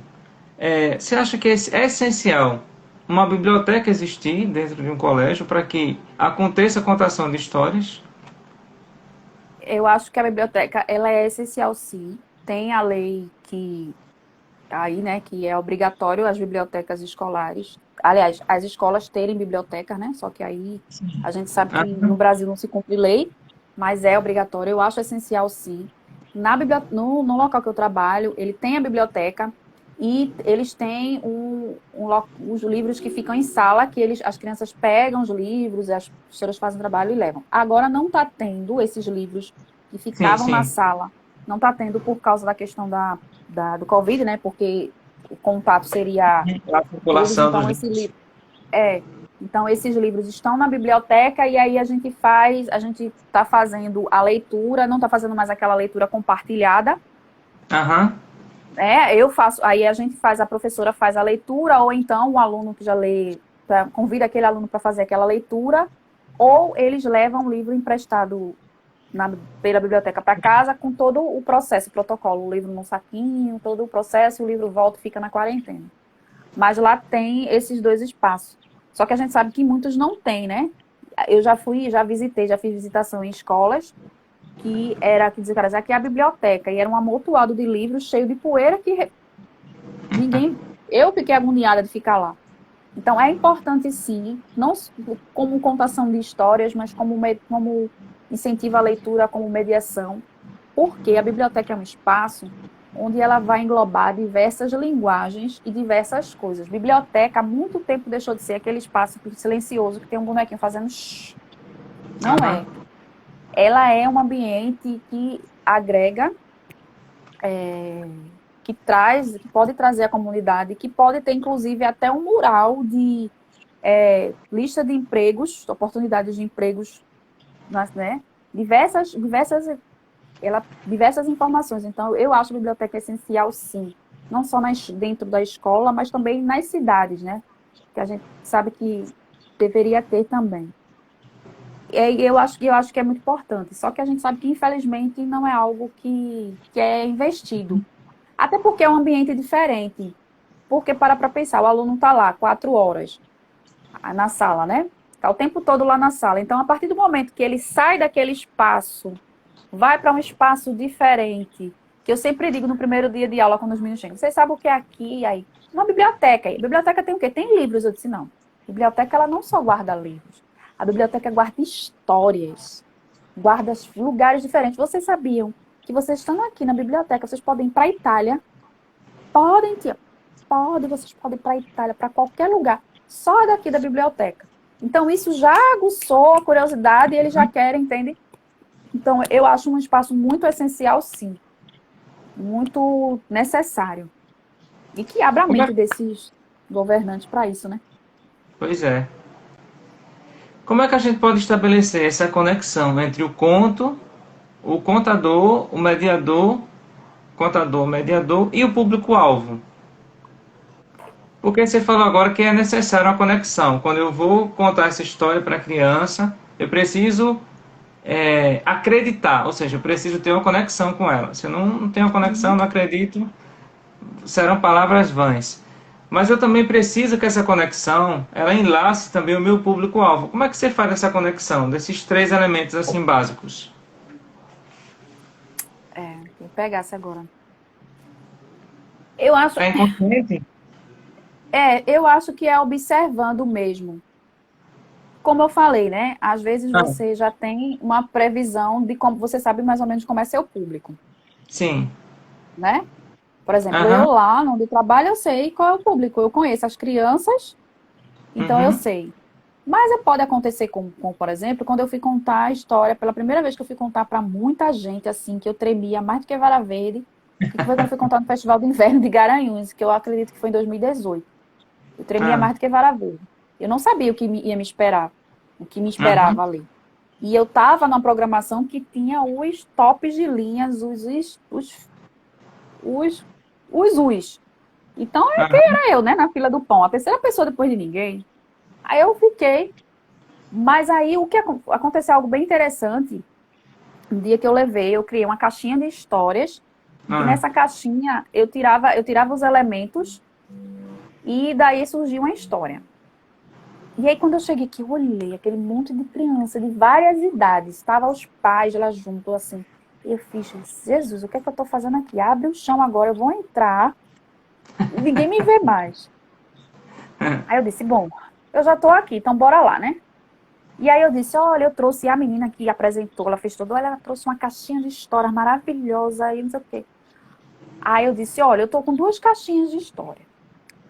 Speaker 1: Você acha que é essencial uma biblioteca existir dentro de um colégio para que aconteça a contação de histórias?
Speaker 2: Eu acho que a biblioteca ela é essencial, sim. Tem a lei que aí, né, que é obrigatório as bibliotecas escolares. Aliás, as escolas terem biblioteca, né? Só que aí a gente sabe
Speaker 1: Ah,
Speaker 2: que no Brasil não se cumpre lei, mas é obrigatório. Eu acho essencial, sim. No local que eu trabalho, ele tem a biblioteca e eles têm os livros que ficam em sala, que as crianças pegam os livros, as professoras fazem trabalho e levam. Agora não está tendo esses livros que
Speaker 1: sim,
Speaker 2: ficavam na
Speaker 1: sim.
Speaker 2: sala, não está tendo por causa da questão do Covid, né? Porque o contato seria
Speaker 1: A
Speaker 2: eles,
Speaker 1: população dos
Speaker 2: então esse
Speaker 1: livros.
Speaker 2: livro é. Então esses livros estão na biblioteca e aí a gente está fazendo a leitura, não está fazendo mais aquela leitura compartilhada,
Speaker 1: Aham.
Speaker 2: né? Eu faço, aí a gente faz, a professora faz a leitura ou então o aluno que já lê, convida aquele aluno para fazer aquela leitura, ou eles levam o livro emprestado pela biblioteca para casa com todo o processo, o protocolo, o livro no saquinho, todo o processo, o livro volta e fica na quarentena. Mas lá tem esses dois espaços. Só que a gente sabe que muitos não têm, né? Eu já visitei, já fiz visitação em escolas, que era, que dizia, cara, aqui é a biblioteca, e era um amontoado de livros cheio de poeira que ninguém... Eu fiquei agoniada de ficar lá. Então, é importante, sim, não como contação de histórias, mas como incentivo à leitura, como mediação, porque a biblioteca é um espaço onde ela vai englobar diversas linguagens e diversas coisas. Biblioteca, há muito tempo, deixou de ser aquele espaço silencioso que tem um bonequinho fazendo shhh. Não
Speaker 1: Aham.
Speaker 2: é. Ela é um ambiente que agrega, que pode trazer a comunidade, que pode ter, inclusive, até um mural de lista de empregos, oportunidades de empregos, né? Diversas informações. Então, eu acho a biblioteca essencial, sim. Não só dentro da escola, mas também nas cidades, né? Que a gente sabe que deveria ter também. Eu acho que é muito importante. Só que a gente sabe que, infelizmente, não é algo que é investido. Até porque é um ambiente diferente. Porque, para pensar, o aluno está lá 4 horas na sala, né? Está o tempo todo lá na sala. Então, a partir do momento que ele sai daquele espaço, vai para um espaço diferente, que eu sempre digo no primeiro dia de aula, quando os meninos chegam, vocês sabem o que é aqui? Aí, uma biblioteca. A biblioteca tem o quê? Tem livros. Eu disse, não. A biblioteca, ela não só guarda livros. A biblioteca guarda histórias, guarda lugares diferentes. Vocês sabiam que vocês estão aqui na biblioteca, vocês podem ir para a Itália, podem, tia, vocês podem ir para a Itália, para qualquer lugar, só daqui da biblioteca. Então, isso já aguçou a curiosidade e eles já querem, entende? Então, eu acho um espaço muito essencial, sim. Muito necessário. E que abra a
Speaker 1: Como é-
Speaker 2: mente desses governantes para isso, né?
Speaker 1: Pois é. Como é que a gente pode estabelecer essa conexão entre o conto, o contador, mediador e o público-alvo? Porque você falou agora que é necessário uma conexão. Quando eu vou contar essa história para a criança, eu preciso acreditar, ou seja, eu preciso ter uma conexão com ela. Se eu não tenho uma conexão,
Speaker 2: Uhum.
Speaker 1: não acredito, serão palavras vãs. Mas eu também preciso que essa conexão, ela enlace também o meu público-alvo. Como é que você faz essa conexão desses três elementos assim básicos?
Speaker 2: Vou pegar essa agora. Eu acho,
Speaker 1: É inconsciente?
Speaker 2: eu acho que é observando mesmo. Como eu falei, né? Às vezes
Speaker 1: Ah,
Speaker 2: você já tem uma previsão de como você sabe mais ou menos como é seu público,
Speaker 1: sim.
Speaker 2: né? Por exemplo, eu
Speaker 1: Aham.
Speaker 2: lá onde trabalho, eu sei qual é o público. Eu conheço as crianças, então eu
Speaker 1: Uhum.
Speaker 2: sei. Mas pode acontecer por exemplo, quando eu fui contar a história, pela primeira vez que eu fui contar para muita gente, assim, que eu tremia mais do que vara verde, que foi quando eu fui contar no Festival de Inverno de Garanhuns, que eu acredito que foi em 2018. Eu tremia
Speaker 1: Ah.
Speaker 2: mais do que vara verde. Eu não sabia o que ia me esperar, o que me
Speaker 1: Uhum.
Speaker 2: esperava ali. E eu estava numa programação que tinha os tops de linhas, os, os. Então, quem
Speaker 1: Aham.
Speaker 2: era eu, né, na fila do pão? A terceira pessoa depois de ninguém. Aí eu fiquei. Mas aí o que aconteceu algo bem interessante. Um dia que eu criei uma caixinha de histórias, e que
Speaker 1: Ah.
Speaker 2: nessa caixinha eu tirava os elementos e daí surgiu uma história. E aí, quando eu cheguei aqui, eu olhei aquele monte de criança de várias idades. Estavam os pais lá junto, assim. E eu fiz, Jesus, o que é que eu tô fazendo aqui? Abre o chão agora, eu vou entrar. E ninguém me vê mais. Aí eu disse, bom, eu já tô aqui, então bora lá, né? E aí eu disse, olha, eu trouxe a menina que apresentou, ela fez tudo, olha, ela trouxe uma caixinha de histórias maravilhosa aí, não sei o quê. Aí eu disse, olha, eu tô com 2 caixinhas de história.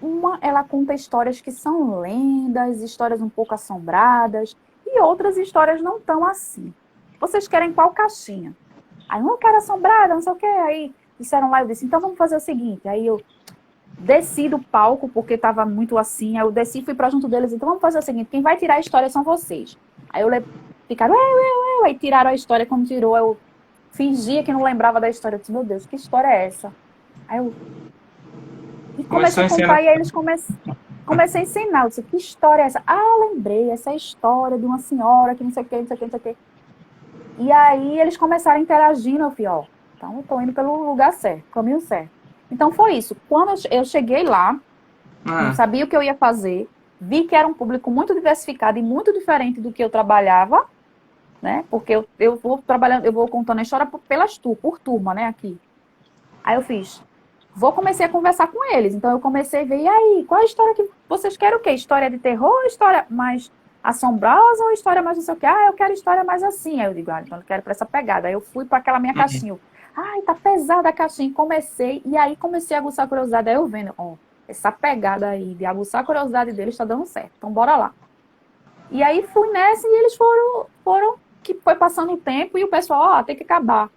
Speaker 2: Uma, ela conta histórias que são lendas, histórias um pouco assombradas, e outras histórias não tão assim. Vocês querem qual caixinha? Aí, eu quero assombrada, não sei o quê. Aí disseram lá, eu disse, então vamos fazer o seguinte. Aí eu desci do palco, porque estava muito assim, aí eu desci e fui para junto deles, então vamos fazer o seguinte, quem vai tirar a história são vocês. Aí ficaram, aí tiraram a história, quando tirou, eu fingia que não lembrava da história, eu disse, meu Deus, que história é essa? Aí eu
Speaker 1: Começou
Speaker 2: comecei
Speaker 1: a
Speaker 2: a
Speaker 1: ensinar.
Speaker 2: contar, e aí eles comecei a ensinar, eu disse, que história é essa? Ah, lembrei, essa é a história de uma senhora que não sei o que, não sei o que, não sei o que. E aí eles começaram interagindo, eu falei, ó, então eu tô indo pelo lugar certo, caminho certo. Então foi isso, quando eu cheguei lá, não
Speaker 1: Ah.
Speaker 2: sabia o que eu ia fazer. vi que era um público muito diversificado e muito diferente do que eu trabalhava, né? Porque eu vou trabalhando, eu vou contando a história por turma, né, aqui. Aí eu comecei a conversar com eles. Então eu comecei a ver, e aí, qual a história que vocês querem o quê? História de terror ou história mais assombrosa ou história mais não sei o quê? Ah, eu quero história mais assim. Aí eu digo, então eu quero para essa pegada. Aí eu fui para aquela minha
Speaker 1: Uhum.
Speaker 2: caixinha. Ai, tá pesada a caixinha. E aí comecei a aguçar a curiosidade. Aí eu vendo, essa pegada aí de aguçar a curiosidade deles está dando certo. Então bora lá. E aí fui nessa e eles foram que foi passando o tempo e o pessoal, tem que acabar.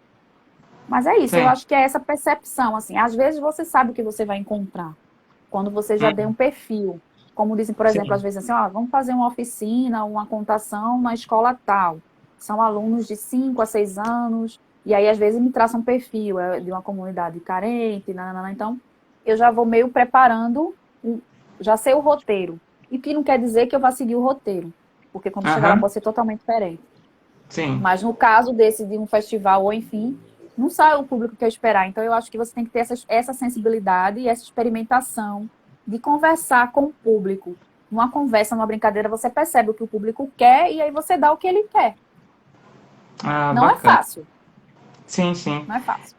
Speaker 2: Mas é isso, eu
Speaker 1: Sim.
Speaker 2: acho que é essa percepção, assim. Às vezes você sabe o que você vai encontrar, quando você já tem um
Speaker 1: Uhum.
Speaker 2: perfil. Como dizem, por exemplo, às
Speaker 1: Sim.
Speaker 2: vezes assim, vamos fazer uma oficina, uma contação na escola tal. São alunos de 5 a 6 anos, e aí às vezes me traçam um perfil de uma comunidade carente, nananana. Então eu já vou meio preparando, já sei o roteiro. E que não quer dizer que eu vá seguir o roteiro, porque quando chegar lá
Speaker 1: Aham.
Speaker 2: pode ser totalmente diferente.
Speaker 1: Sim.
Speaker 2: Mas no caso desse de um festival, ou enfim, não sai o público que eu esperar. Então eu acho que você tem que ter essa sensibilidade e essa experimentação de conversar com o público. Numa conversa, numa brincadeira, você percebe o que o público quer e aí você dá o que ele quer.
Speaker 1: Ah,
Speaker 2: Não é
Speaker 1: bacana.
Speaker 2: fácil,
Speaker 1: Sim, sim.
Speaker 2: não é fácil.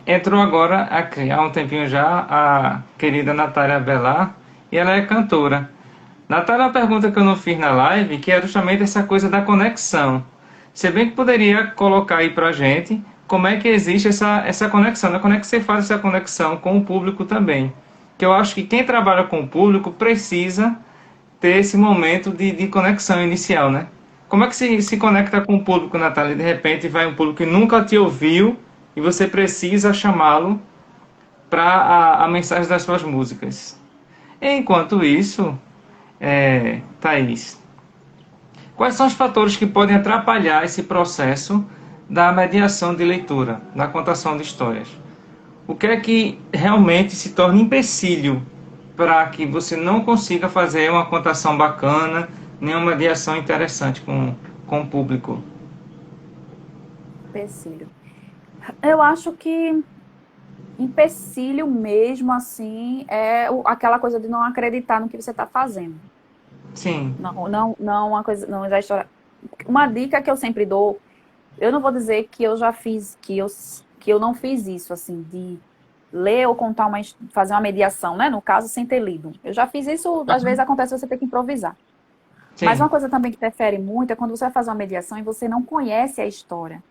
Speaker 1: Entrou agora aqui, há um tempinho já, a querida Natália Belar, e ela é cantora. Natália, uma pergunta que eu não fiz na live, que é justamente essa coisa da conexão. Você bem que poderia colocar aí pra gente como é que existe essa conexão, né? Como é que você faz essa conexão com o público também? Que eu acho que quem trabalha com o público precisa ter esse momento de conexão inicial, né? Como é que se conecta com o público, Natália? De repente vai um público que nunca te ouviu e você precisa chamá-lo para a mensagem das suas músicas. Enquanto isso, Thaís, quais são os fatores que podem atrapalhar esse processo da mediação de leitura, da contação de histórias? O que é que realmente se torna empecilho para que você não consiga fazer uma contação bacana, nem uma mediação interessante com o público?
Speaker 2: Empecilho. Eu acho que empecilho mesmo, assim, é aquela coisa de não acreditar no que você está fazendo.
Speaker 1: Sim.
Speaker 2: Não, uma coisa, não, já história. Uma dica que eu sempre dou, eu não vou dizer que eu já fiz, que eu não fiz isso, assim, de ler ou contar fazer uma mediação, né? No caso, sem ter lido. Eu já fiz isso, às vezes acontece você ter que improvisar. Mas
Speaker 1: Sim.
Speaker 2: uma coisa também que interfere muito é quando você vai fazer uma mediação e você não conhece a história.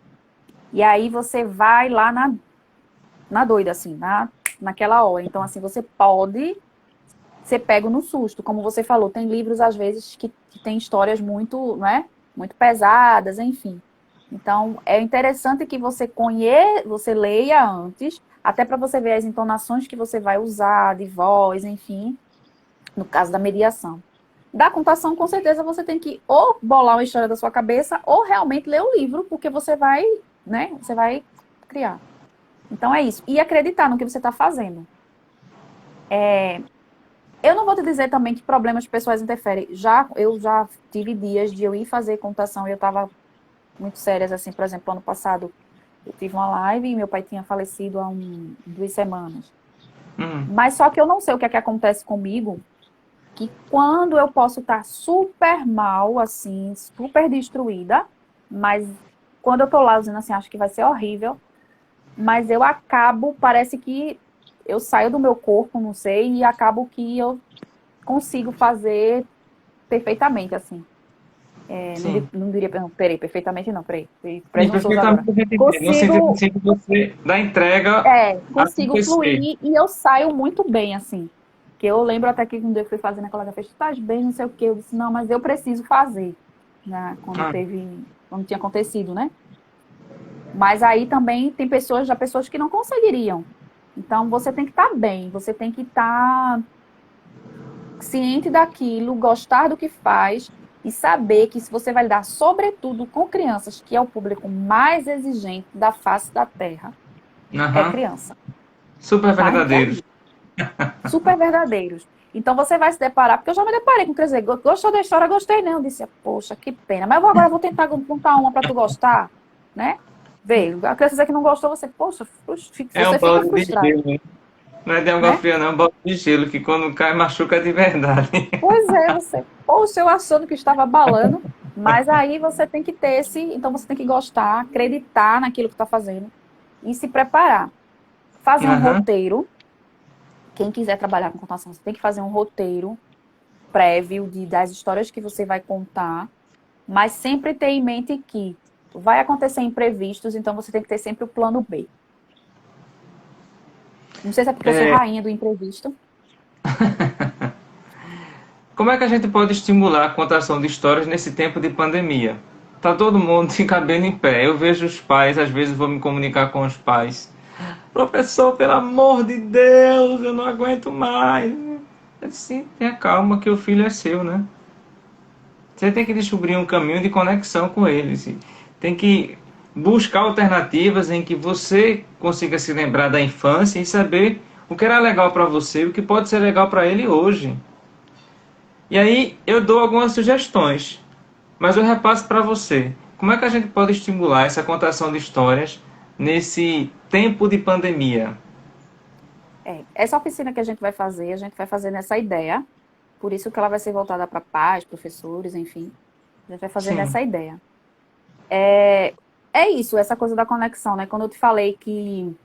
Speaker 2: E aí você vai lá na doida, assim, naquela hora. Então, assim, você pode ser pego no susto. Como você falou, tem livros, às vezes, que tem histórias muito, né? Muito pesadas, enfim. Então, é interessante que você leia antes, até para você ver as entonações que você vai usar, de voz, enfim, no caso da mediação. Da contação, com certeza, você tem que ou bolar uma história da sua cabeça, ou realmente ler o livro, porque você vai, né? Você vai criar. Então é isso. E acreditar no que você está fazendo. Eu não vou te dizer também que problemas pessoais interferem. Eu já tive dias de eu ir fazer contação e eu estava muito sérias, assim, por exemplo, ano passado eu tive uma live e meu pai tinha falecido há 2 semanas.
Speaker 1: Hum.
Speaker 2: Mas só que eu não sei o que é que acontece comigo, que quando eu posso estar super mal, assim, super destruída, mas quando eu tô lá dizendo assim, acho que vai ser horrível, mas eu acabo, parece que eu saio do meu corpo, não sei, e acabo que eu consigo fazer perfeitamente, assim.
Speaker 1: Sim.
Speaker 2: Não diria, não, peraí, perfeitamente não, peraí, fui
Speaker 1: Sim,
Speaker 2: presunçoso agora.
Speaker 1: perfeitamente entendido. No sentido
Speaker 2: Consigo,
Speaker 1: assim, de você da entrega
Speaker 2: consigo
Speaker 1: acontecer.
Speaker 2: fluir e eu saio muito bem, assim. Que eu lembro até que quando eu fui fazer na colega fez, tu estás bem, não sei o quê. Eu disse, não, mas eu preciso fazer, né?
Speaker 1: Ah,
Speaker 2: Quando tinha acontecido, né? Mas aí também tem pessoas que não conseguiriam. Então você tem que estar bem, você tem que estar ciente daquilo, gostar do que faz e saber que se você vai lidar, sobretudo com crianças, que é o público mais exigente da face da Terra, é
Speaker 1: aham.
Speaker 2: criança.
Speaker 1: Super
Speaker 2: Mais do que
Speaker 1: verdadeiro.
Speaker 2: adulto. Super verdadeiros. Então você vai se deparar, porque eu já me deparei com, quer dizer, gostou da história, gostei não. Eu disse, poxa, que pena. Mas agora eu vou tentar contar uma para tu gostar, né? Vê, a criança dizer que não gostou, você, poxa,
Speaker 1: É um
Speaker 2: você fica
Speaker 1: balde de
Speaker 2: frustrado.
Speaker 1: gelo, né? Não é de água
Speaker 2: né?
Speaker 1: fria, não, bola de gelo, que quando cai machuca de verdade.
Speaker 2: Pois é, você, poxa, eu achando que estava abalando, mas aí você tem que ter esse, então você tem que gostar, acreditar naquilo que está fazendo e se preparar. Fazer um
Speaker 1: Aham.
Speaker 2: roteiro, quem quiser trabalhar com contação, você tem que fazer um roteiro prévio das histórias que você vai contar, mas sempre ter em mente que vai acontecer imprevistos, então você tem que ter sempre o plano B. Não sei se é porque eu sou
Speaker 1: É,
Speaker 2: rainha do imprevisto.
Speaker 1: como é que a gente pode estimular a contação de histórias nesse tempo de pandemia? Tá todo mundo de cabelo em pé. Eu vejo os pais, às vezes vou me comunicar com os pais. Professor, pelo amor de Deus, eu não aguento mais. Eu disse, tenha calma que o filho é seu, né? Você tem que descobrir um caminho de conexão com eles. Tem que buscar alternativas em que você consiga se lembrar da infância e saber o que era legal para você e o que pode ser legal para ele hoje. E aí eu dou algumas sugestões, mas eu repasso para você. Como é que a gente pode estimular essa contação de histórias nesse tempo de pandemia?
Speaker 2: Essa oficina que a gente vai fazer nessa ideia, por isso que ela vai ser voltada para pais, professores, enfim. A gente vai fazer
Speaker 1: Sim.
Speaker 2: nessa ideia. É isso, essa coisa da conexão, né? Quando eu te falei que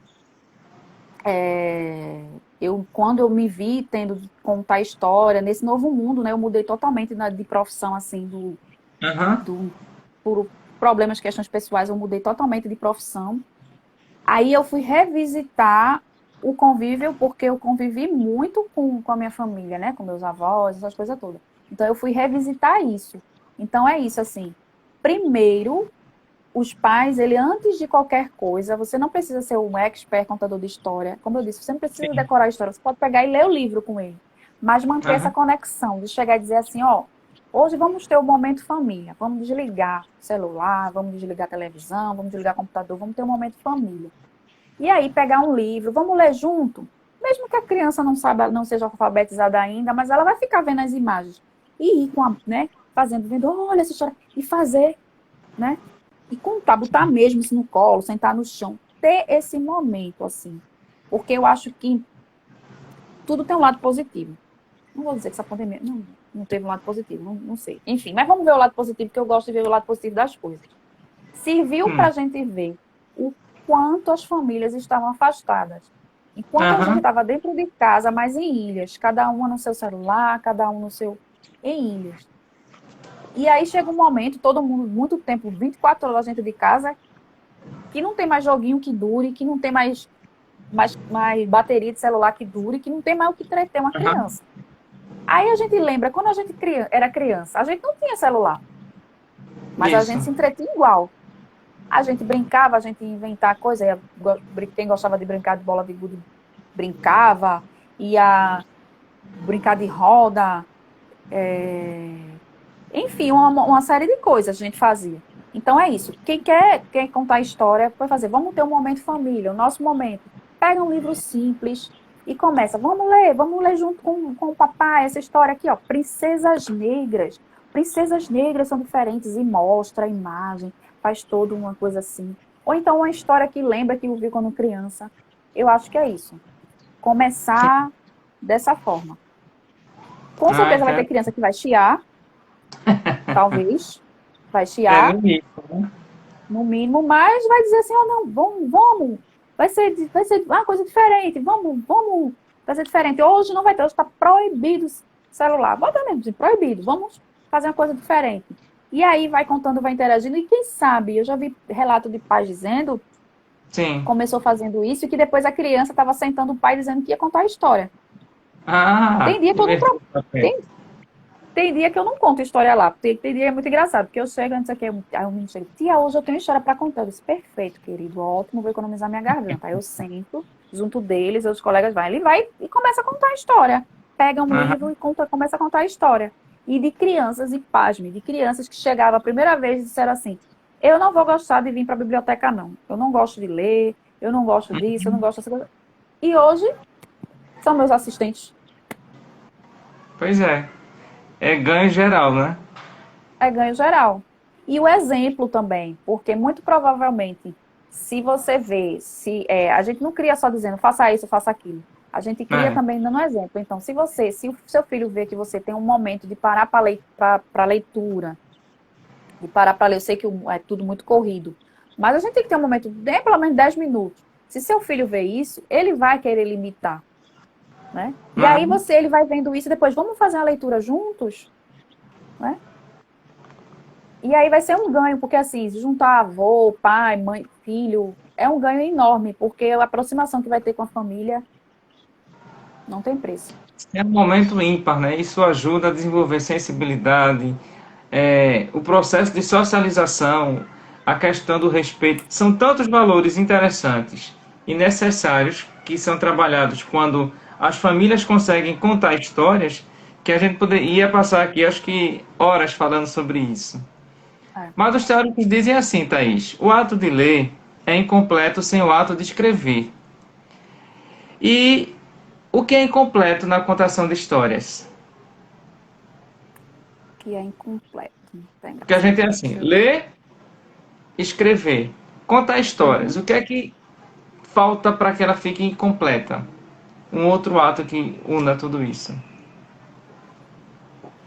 Speaker 2: quando eu me vi tendo de contar história nesse novo mundo, né? Eu mudei totalmente de profissão, assim,
Speaker 1: Aham.
Speaker 2: do por problemas, questões pessoais, eu mudei totalmente de profissão. Aí eu fui revisitar o convívio, porque eu convivi muito com a minha família, né? Com meus avós, essas coisas todas. Então eu fui revisitar isso. Então é isso, assim. Primeiro, os pais, ele antes de qualquer coisa, você não precisa ser um expert contador de história. Como eu disse, você não precisa
Speaker 1: Sim.
Speaker 2: decorar a história, você pode pegar e ler o livro com ele. Mas manter essa
Speaker 1: Aham.
Speaker 2: conexão, de chegar e dizer assim, ó, hoje vamos ter o momento família, vamos desligar o celular, vamos desligar a televisão, vamos desligar o computador, vamos ter um momento família. E aí pegar um livro, vamos ler junto? Mesmo que a criança não saiba, não seja alfabetizada ainda, mas ela vai ficar vendo as imagens. E ir com a, né, fazendo, vendo, olha essa história, e fazer, né? E contar, botar mesmo isso no colo, sentar no chão, ter esse momento, assim. Porque eu acho que tudo tem um lado positivo. Não vou dizer que essa pandemia não teve um lado positivo, não sei. Enfim, mas vamos ver o lado positivo, porque eu gosto de ver o lado positivo das coisas. Serviu para a
Speaker 1: Hum.
Speaker 2: gente ver o quanto as famílias estavam afastadas. Enquanto a gente
Speaker 1: Aham.
Speaker 2: estava dentro de casa, mas em ilhas, cada uma no seu celular, cada um no seu. Em ilhas. E aí chega um momento, todo mundo, muito tempo, 24 horas dentro de casa, que não tem mais joguinho que dure, que não tem mais bateria de celular que dure, que não tem mais o que entreter uma
Speaker 1: Aham.
Speaker 2: criança. Aí a gente lembra, quando a gente era criança, a gente não tinha celular, mas a
Speaker 1: Isso.
Speaker 2: gente se entretinha igual. A gente brincava, a gente ia inventar coisa. Quem gostava de brincar de bola de gude brincava, ia brincar de roda, enfim, uma série de coisas a gente fazia. Então é isso. Quem quer contar história, pode fazer. Vamos ter um momento família, o nosso momento. Pega um livro simples e começa. Vamos ler junto com o papai essa história aqui, ó. Princesas Negras. Princesas Negras são diferentes e mostra a imagem, faz toda uma coisa assim. Ou então uma história que lembra que ouviu quando criança. Eu acho que é isso.
Speaker 1: Sim.
Speaker 2: Começar dessa forma. Com
Speaker 1: Ah,
Speaker 2: certeza vai ter
Speaker 1: então.
Speaker 2: criança que vai chiar, talvez, vai
Speaker 1: É
Speaker 2: chiar,
Speaker 1: no início, né?
Speaker 2: no mínimo, mas vai dizer assim, oh, não, vamos, vai ser uma coisa diferente, vamos, vai ser diferente. Hoje não vai ter, hoje está proibido celular. Bota mesmo, assim, proibido, vamos fazer uma coisa diferente. E aí vai contando, vai interagindo, e quem sabe, eu já vi relato de pais dizendo,
Speaker 1: Sim.
Speaker 2: começou fazendo isso, e que depois a criança estava sentando o pai dizendo que ia contar a história.
Speaker 1: Ah,
Speaker 2: Tem dia que eu não,
Speaker 1: inverteu o papel.
Speaker 2: tem Tem dia que eu não conto história lá. Tem dia é muito engraçado, porque eu chego antes aqui, aí o menino chega, tia, hoje eu tenho história para contar. Eu disse, perfeito, querido, ótimo, vou economizar minha garganta. Aí eu sento junto deles, os colegas vão, ele vai e começa a contar a história. Pega um livro
Speaker 1: Aham.
Speaker 2: e começa a contar a história. E de crianças, e pasme, de crianças que chegavam a primeira vez e disseram assim, eu não vou gostar de vir para a biblioteca, não. Eu não gosto de ler, eu não gosto disso, eu não gosto dessa coisa. E hoje são meus assistentes.
Speaker 1: Pois é. É ganho geral, né?
Speaker 2: É ganho geral. E o exemplo também, porque muito provavelmente, se você vê, a gente não cria só dizendo faça isso, faça aquilo. A gente cria
Speaker 1: É.
Speaker 2: também dando um exemplo. Então, se o seu filho vê que você tem um momento de parar para leitura, de parar para ler, eu sei que é tudo muito corrido, mas a gente tem que ter um momento de pelo menos 10 minutos. Se seu filho vê isso, ele vai querer limitar, né? E aí
Speaker 1: Uhum.
Speaker 2: ele vai vendo isso e depois, vamos fazer a leitura juntos, né? E aí vai ser um ganho, porque assim, se juntar avô, pai, mãe, filho, é um ganho enorme, porque a aproximação que vai ter com a família não tem preço.
Speaker 1: É um momento ímpar, né? Isso ajuda a desenvolver sensibilidade, o processo de socialização, a questão do respeito. São tantos valores interessantes e necessários que são trabalhados quando as famílias conseguem contar histórias que a gente ia passar aqui, acho que, horas falando sobre isso.
Speaker 2: É.
Speaker 1: Mas os teóricos dizem assim, Thaís: o ato de ler é incompleto sem o ato de escrever. E o que é incompleto na contação de histórias?
Speaker 2: Que é incompleto. Tá
Speaker 1: Porque a gente é
Speaker 2: engraçado.
Speaker 1: assim:
Speaker 2: Deixa eu ver.
Speaker 1: ler, escrever, contar histórias.
Speaker 2: Uhum.
Speaker 1: O que é que falta para que ela fique incompleta? Um outro ato que una tudo isso.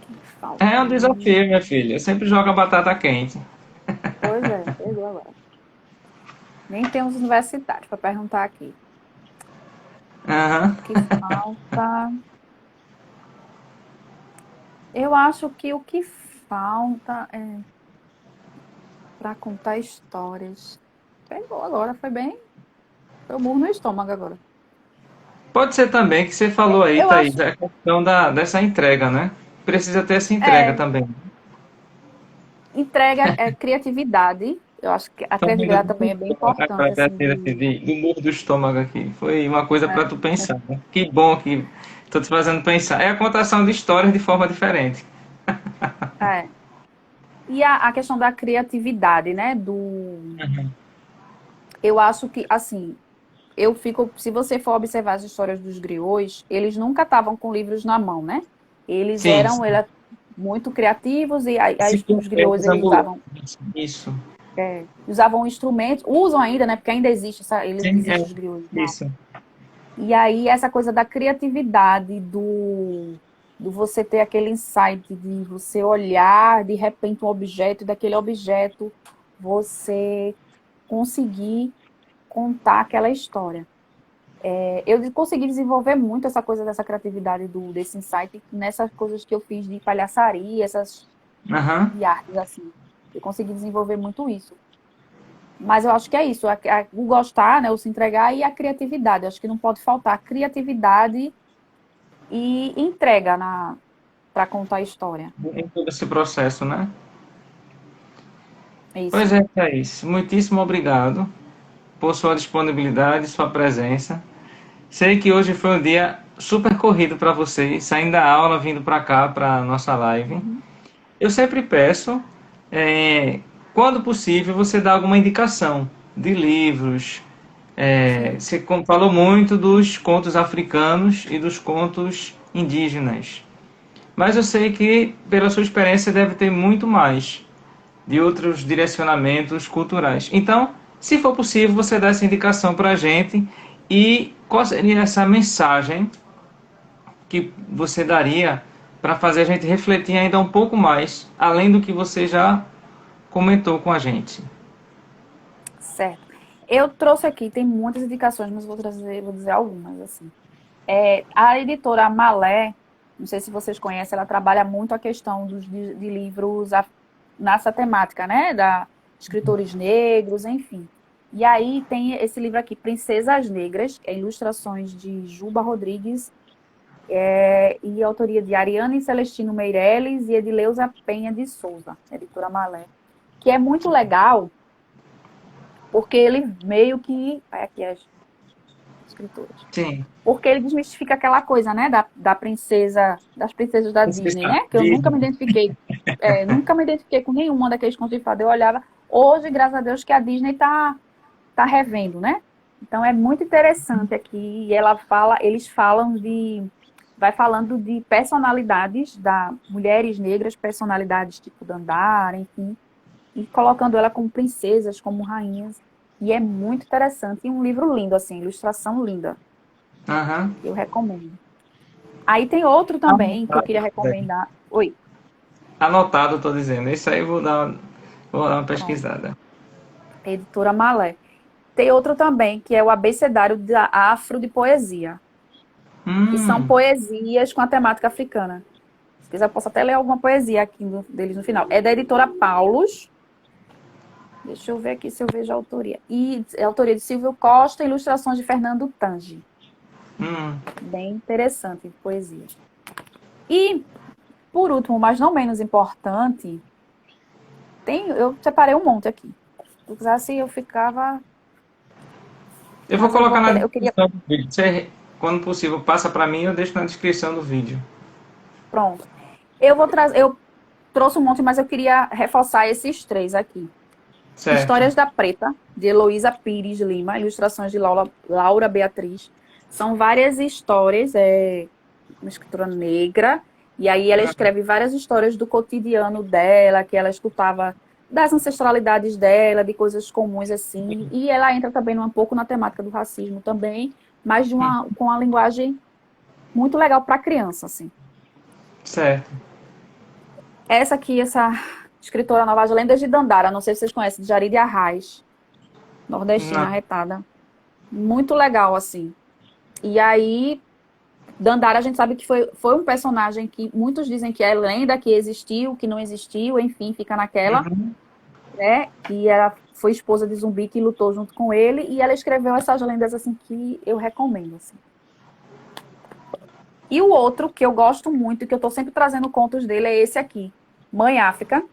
Speaker 2: Que
Speaker 1: É
Speaker 2: falta.
Speaker 1: um desafio, minha filha. Sempre joga batata quente.
Speaker 2: Pois é, pegou agora. Nem tem os universitários para perguntar aqui.
Speaker 1: Aham.
Speaker 2: O que falta? Eu acho que o que falta é para contar histórias. Pegou agora, foi bem. Foi o murro no estômago agora.
Speaker 1: Pode ser também que você falou aí,
Speaker 2: Eu
Speaker 1: Thaís,
Speaker 2: acho.
Speaker 1: a questão dessa entrega, né? Precisa ter essa entrega
Speaker 2: É,
Speaker 1: também.
Speaker 2: entrega é criatividade. Eu acho que a
Speaker 1: Tô rindo
Speaker 2: criatividade
Speaker 1: do
Speaker 2: também é bem importante, assim, de.
Speaker 1: do murro do estômago aqui. Foi uma coisa para tu pensar, né? Que bom que tô te fazendo pensar. É a contação de histórias de forma diferente.
Speaker 2: É. E a questão da criatividade, né? Eu acho que, assim, eu fico. Se você for observar as histórias dos griots, eles nunca estavam com livros na mão, né? Eles
Speaker 1: Sim,
Speaker 2: eram
Speaker 1: sim.
Speaker 2: muito criativos e
Speaker 1: Se
Speaker 2: os griots
Speaker 1: os
Speaker 2: eles
Speaker 1: ambulantes. Isso.
Speaker 2: usavam instrumentos, usam ainda, né? Porque ainda existe,
Speaker 1: Sim,
Speaker 2: existe os griots lá.
Speaker 1: isso.
Speaker 2: E aí, essa coisa da criatividade, do você ter aquele insight, de você olhar de repente um objeto, e daquele objeto você conseguir contar aquela história. Eu consegui desenvolver muito essa coisa dessa criatividade, desse insight, nessas coisas que eu fiz de palhaçaria, essas
Speaker 1: Aham.
Speaker 2: de artes assim. Eu consegui desenvolver muito isso. Mas eu acho que é isso, o gostar, né, o se entregar e a criatividade. Eu acho que não pode faltar criatividade e entrega para contar a história.
Speaker 1: Em todo esse processo, né? Pois
Speaker 2: Isso.
Speaker 1: é, Thaís. Muitíssimo obrigado por sua disponibilidade, sua presença. Sei que hoje foi um dia super corrido para você, saindo da aula, vindo para cá, para nossa live.
Speaker 2: Uhum.
Speaker 1: Eu sempre peço, é, quando possível, você dá alguma indicação de livros.
Speaker 2: Sim.
Speaker 1: Você falou muito dos contos africanos e dos contos indígenas. Mas eu sei que, pela sua experiência, deve ter muito mais de outros direcionamentos culturais. Então, se for possível, você dá essa indicação para a gente e qual seria essa mensagem que você daria para fazer a gente refletir ainda um pouco mais, além do que você já comentou com a gente.
Speaker 2: Certo. Eu trouxe aqui, tem muitas indicações, mas vou dizer algumas, assim. A editora Malé, não sei se vocês conhecem, ela trabalha muito a questão de livros nessa temática, né? Da escritores negros, enfim. E aí tem esse livro aqui, Princesas Negras, é ilustrações de Juba Rodrigues, e autoria de Ariane Celestino Meirelles e Edileuza Penha de Souza, editora Malé. Que é muito legal, porque ele meio que. Vai aqui as escritoras.
Speaker 1: Sim.
Speaker 2: Porque ele desmistifica aquela coisa, né, da princesa, das princesas da Disney, né? Que eu nunca me
Speaker 1: Disney.
Speaker 2: identifiquei, nunca me identifiquei com nenhuma daqueles contos de fada. Eu olhava, hoje, graças a Deus, que a Disney tá revendo, né? Então é muito interessante aqui. E eles falam vai falando de personalidades da mulheres negras, personalidades tipo Dandara, enfim, e colocando ela como princesas, como rainhas. E é muito interessante. E um livro lindo, assim, ilustração linda.
Speaker 1: Aham.
Speaker 2: Eu recomendo. Aí tem outro também que eu queria recomendar. Oi,
Speaker 1: Anotado, tô dizendo. Isso aí eu vou dar uma
Speaker 2: pronto.
Speaker 1: pesquisada.
Speaker 2: Editora Malé. Tem outro também, que é o Abecedário da Afro de Poesia, que são
Speaker 1: Hum,
Speaker 2: poesias com a temática africana. Se quiser, eu posso até ler alguma poesia aqui deles no final. É da editora Paulus. Deixa eu ver aqui se eu vejo a autoria. E é a autoria de Silvio Costa, ilustrações de Fernando Tange.
Speaker 1: hum.
Speaker 2: Bem interessante, poesia. E, por último, mas não menos importante, eu separei um monte aqui. Se tu quisesse, eu ficava.
Speaker 1: Eu vou
Speaker 2: Mas
Speaker 1: colocar na
Speaker 2: eu queria.
Speaker 1: descrição do vídeo. Você, quando possível, passa para mim, eu deixo na descrição do vídeo.
Speaker 2: Pronto. Eu vou trazer. Eu trouxe um monte, mas eu queria reforçar esses três aqui.
Speaker 1: Certo.
Speaker 2: Histórias da Preta, de Heloísa Pires Lima, ilustrações de Laura Beatriz. São várias histórias, uma escritora negra, e aí ela escreve várias histórias do cotidiano dela, que ela escutava das ancestralidades dela, de coisas comuns assim, e ela entra também um pouco na temática do racismo também, mas com uma linguagem muito legal para criança, assim.
Speaker 1: Certo.
Speaker 2: Essa aqui, essa escritora nova, As Lendas de Dandara, não sei se vocês conhecem, de Jaride Arraes, nordestina
Speaker 1: Não.
Speaker 2: arretada. Muito legal, assim. E aí, Dandara, a gente sabe que foi um personagem que muitos dizem que é lenda, que existiu, que não existiu, enfim, fica naquela,
Speaker 1: Uhum.
Speaker 2: né? Que ela foi esposa de Zumbi que lutou junto com ele, e ela escreveu essas lendas, assim, que eu recomendo, assim. E o outro, que eu gosto muito, que eu tô sempre trazendo contos dele, é esse aqui. Mãe África,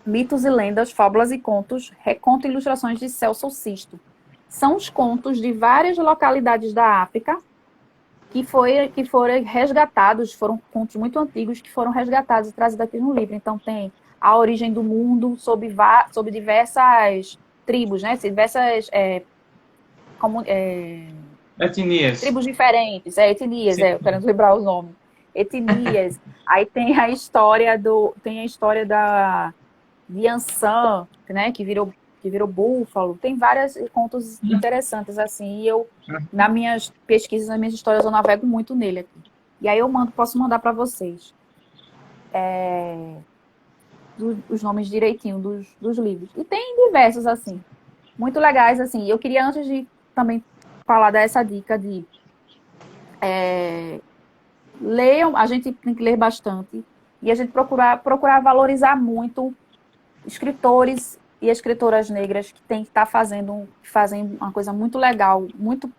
Speaker 2: Mitos e Lendas, Fábulas e Contos, Reconto e Ilustrações de Celso Sisto. São os contos de várias localidades da África que foram resgatados, foram contos muito antigos que foram resgatados e trazidos aqui no livro. Então tem a origem do mundo sob diversas tribos, né? Diversas como,
Speaker 1: Etnias.
Speaker 2: tribos diferentes, etnias,
Speaker 1: Sim.
Speaker 2: eu querendo lembrar os nomes. Etnias. Aí tem a história de Ansan, né, que virou búfalo. Tem vários contos interessantes assim, e eu nas minhas pesquisas, nas minhas histórias eu navego muito nele aqui. E aí posso mandar para vocês os nomes direitinho dos livros. E tem diversos assim, muito legais assim. Eu queria antes de também falar dessa dica de leiam, a gente tem que ler bastante e a gente procurar valorizar muito escritores e escritoras negras que tem que estar fazem uma coisa muito legal, muito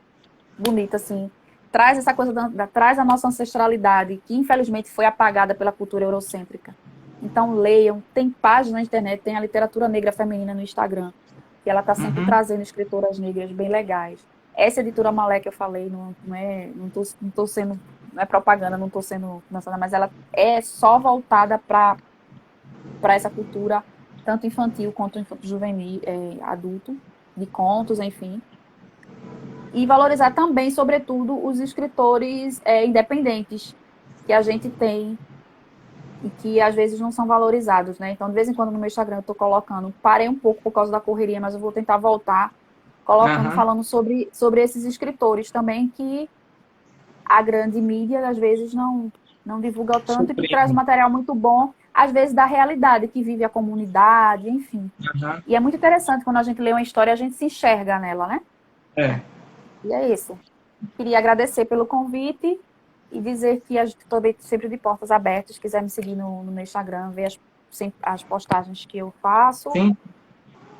Speaker 2: bonita, assim. Traz essa coisa, traz a nossa ancestralidade, que infelizmente foi apagada pela cultura eurocêntrica. Então, leiam. Tem página na internet, tem a literatura negra feminina no Instagram, que ela está sempre
Speaker 1: Uhum.
Speaker 2: trazendo escritoras negras bem legais. Essa editora Malé que eu falei, não tô sendo, não é propaganda, não estou sendo lançada, mas ela é só voltada para essa cultura, tanto infantil quanto juvenil, adulto, de contos, enfim. E valorizar também, sobretudo, os escritores independentes que a gente tem e que às vezes não são valorizados, né? Então, de vez em quando no meu Instagram eu estou colocando, parei um pouco por causa da correria, mas eu vou tentar voltar colocando,
Speaker 1: Aham.
Speaker 2: falando sobre esses escritores também que a grande mídia às vezes não divulga tanto e que traz um
Speaker 1: Supremo.
Speaker 2: material muito bom, às vezes da realidade que vive a comunidade, enfim.
Speaker 1: Aham.
Speaker 2: E é muito interessante quando a gente lê uma história, a gente se enxerga nela, né?
Speaker 1: É.
Speaker 2: E é isso. Queria agradecer pelo convite e dizer que estou sempre de portas abertas. Se quiser me seguir no meu Instagram, ver as postagens que eu faço.
Speaker 1: Sim.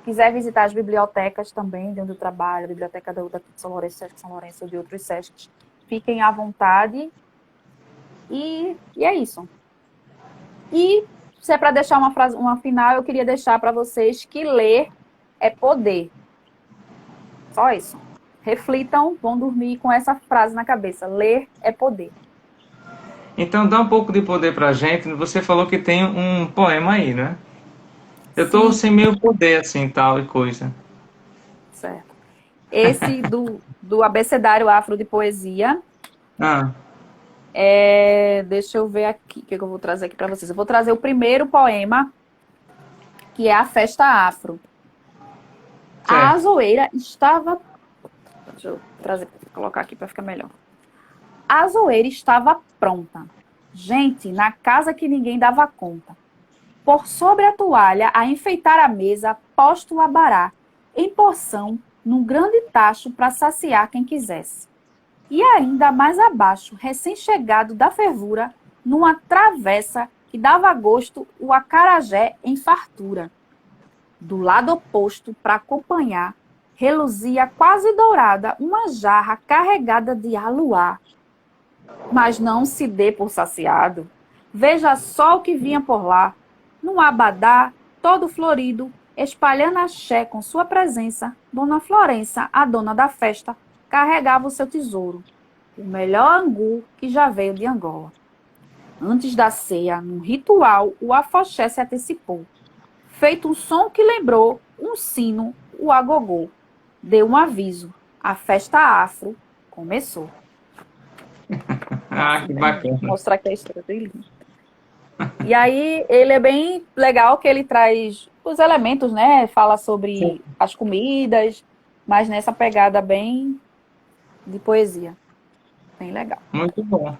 Speaker 2: Quiser visitar as bibliotecas também, de onde eu trabalho, a biblioteca daqui de São Lourenço, Sesc São Lourenço, ou de outros Sescs, fiquem à vontade. E é isso. E se é para deixar uma frase, uma final, eu queria deixar para vocês que ler é poder. Só isso. Reflitam, vão dormir com essa frase na cabeça. Ler é poder.
Speaker 1: Então dá um pouco de poder pra gente. Você falou que tem um poema aí, né? Eu tô
Speaker 2: Sim,
Speaker 1: sem meio poder, assim, tal e coisa.
Speaker 2: certo. Esse do Abecedário Afro de Poesia.
Speaker 1: Ah,
Speaker 2: Deixa eu ver aqui o que eu vou trazer aqui para vocês. Eu vou trazer o primeiro poema, que é a Festa Afro. A
Speaker 1: certo.
Speaker 2: azoeira estava. Deixa eu colocar aqui para ficar melhor. a zoeira estava pronta. Gente, na casa que ninguém dava conta. Por sobre a toalha, a enfeitar a mesa, posto o abará, em porção, num grande tacho para saciar quem quisesse. E ainda mais abaixo, recém-chegado da fervura, numa travessa que dava gosto, o acarajé em fartura. Do lado oposto, para acompanhar, reluzia quase dourada uma jarra carregada de aluá. Mas não se dê por saciado. Veja só o que vinha por lá. Num abadá, todo florido, espalhando axé com sua presença, Dona Florença, a dona da festa, carregava o seu tesouro, o melhor angu que já veio de Angola. Antes da ceia, num ritual, o afoxé se antecipou. Feito um som que lembrou um sino, o agogô. Deu um aviso. A festa afro começou.
Speaker 1: Ah, que bacana.
Speaker 2: Vou mostrar aqui a história dele. E aí, ele é bem legal que ele traz os elementos, né? Fala sobre as comidas, mas nessa pegada bem de poesia. Bem legal.
Speaker 1: Muito bom.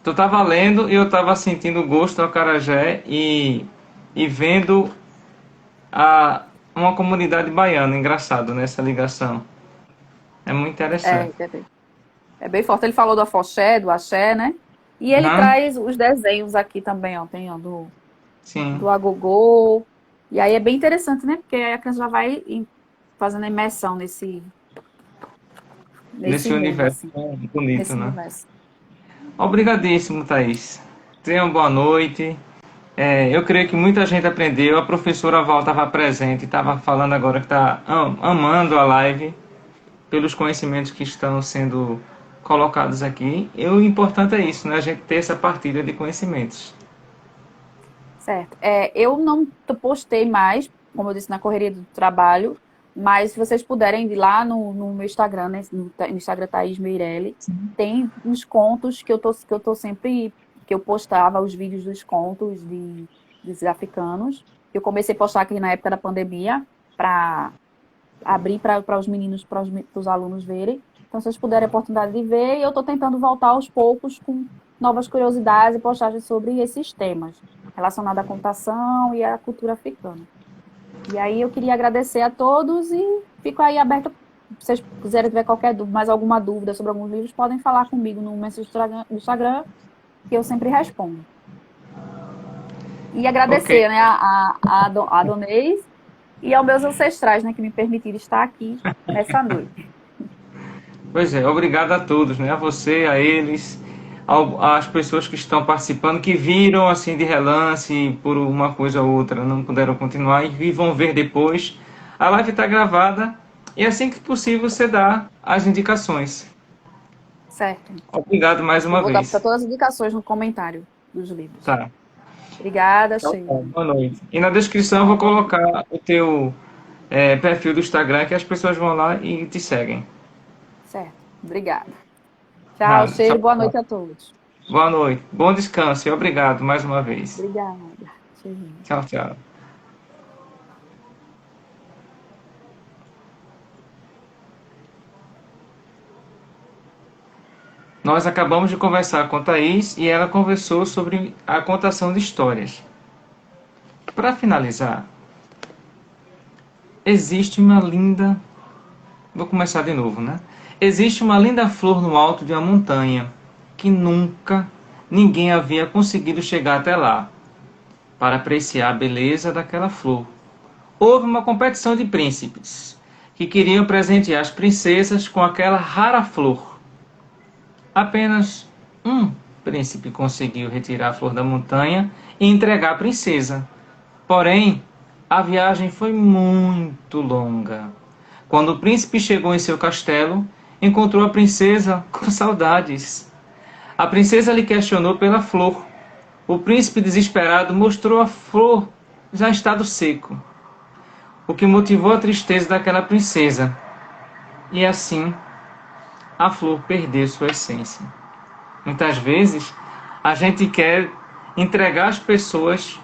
Speaker 1: Tu tava lendo e eu tava sentindo o gosto do acarajé e vendo uma comunidade baiana. Engraçado nessa ligação. É muito interessante.
Speaker 2: É bem forte. Ele falou do afoxé, do axé, né? E ele traz os desenhos aqui também, ó. Tem ó, do agogô. E aí é bem interessante, né? Porque aí a criança já vai fazendo a imersão nesse mundo,
Speaker 1: universo
Speaker 2: assim,
Speaker 1: bonito,
Speaker 2: nesse
Speaker 1: né?
Speaker 2: universo.
Speaker 1: Obrigadíssimo, Thaís. Tenha uma boa noite. Eu creio que muita gente aprendeu. A professora Val estava presente, estava falando agora que está amando a live pelos conhecimentos que estão sendo colocados aqui. E o importante é isso, né? A gente ter essa partilha de conhecimentos.
Speaker 2: Certo. Eu não postei mais, como eu disse, na correria do trabalho, mas se vocês puderem ir lá no meu Instagram, né, no Instagram Thaís Meirelli, tem uns contos que eu tô sempre, que eu postava os vídeos dos contos dos africanos. Eu comecei a postar aqui na época da pandemia, para abrir para os meninos, para os alunos verem. Então, se vocês puderem a oportunidade de ver, eu estou tentando voltar aos poucos com novas curiosidades e postagens sobre esses temas, relacionados à computação e à cultura africana. E aí eu queria agradecer a todos e fico aí aberta. Se vocês quiserem tiver mais alguma dúvida sobre alguns livros, podem falar comigo no meu Instagram, que eu sempre respondo. E agradecer, né, a Donês e aos meus ancestrais, né, que me permitiram estar aqui nessa noite.
Speaker 1: Pois é, obrigado a todos, né? A você, a eles, às pessoas que estão participando, que viram assim de relance por uma coisa ou outra, não puderam continuar e vão ver depois. A live está gravada e assim que possível você dá as indicações.
Speaker 2: Certo.
Speaker 1: Obrigado mais uma vez.
Speaker 2: Vou dar todas as indicações no comentário dos livros.
Speaker 1: Tá.
Speaker 2: Obrigada, Sheila.
Speaker 1: Boa noite. E na descrição eu vou colocar o teu perfil do Instagram, que as pessoas vão lá e te seguem.
Speaker 2: Certo. Obrigada. Tchau, Sheila. Boa noite a todos.
Speaker 1: Boa noite. Bom descanso e obrigado mais uma vez.
Speaker 2: Obrigada.
Speaker 1: Tchau, tchau. Nós acabamos de conversar com a Thaís e ela conversou sobre a contação de histórias. Para finalizar, existe uma linda... Vou começar de novo, né? Existe uma linda flor no alto de uma montanha que nunca ninguém havia conseguido chegar até lá para apreciar a beleza daquela flor. Houve uma competição de príncipes que queriam presentear as princesas com aquela rara flor. Apenas um príncipe conseguiu retirar a flor da montanha e entregar à princesa. Porém, a viagem foi muito longa. Quando o príncipe chegou em seu castelo, encontrou a princesa com saudades. A princesa lhe questionou pela flor. O príncipe, desesperado, mostrou a flor já em estado seco, o que motivou a tristeza daquela princesa. E assim, a flor perdeu sua essência. Muitas vezes, a gente quer entregar às pessoas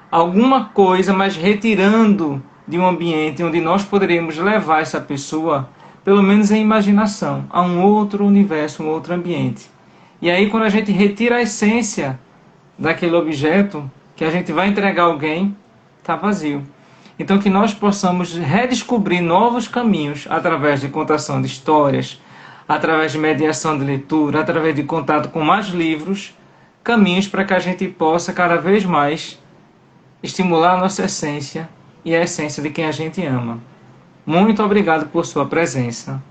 Speaker 1: alguma coisa, mas retirando de um ambiente onde nós poderíamos levar essa pessoa pelo menos em imaginação, a um outro universo, um outro ambiente. E aí, quando a gente retira a essência daquele objeto que a gente vai entregar a alguém, está vazio. Então, que nós possamos redescobrir novos caminhos através de contação de histórias, através de mediação de leitura, através de contato com mais livros, caminhos para que a gente possa cada vez mais estimular a nossa essência e a essência de quem a gente ama. Muito obrigado por sua presença.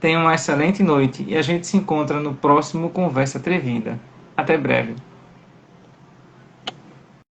Speaker 1: Tenha uma excelente noite e a gente se encontra no próximo Conversa Atrevida. Até breve.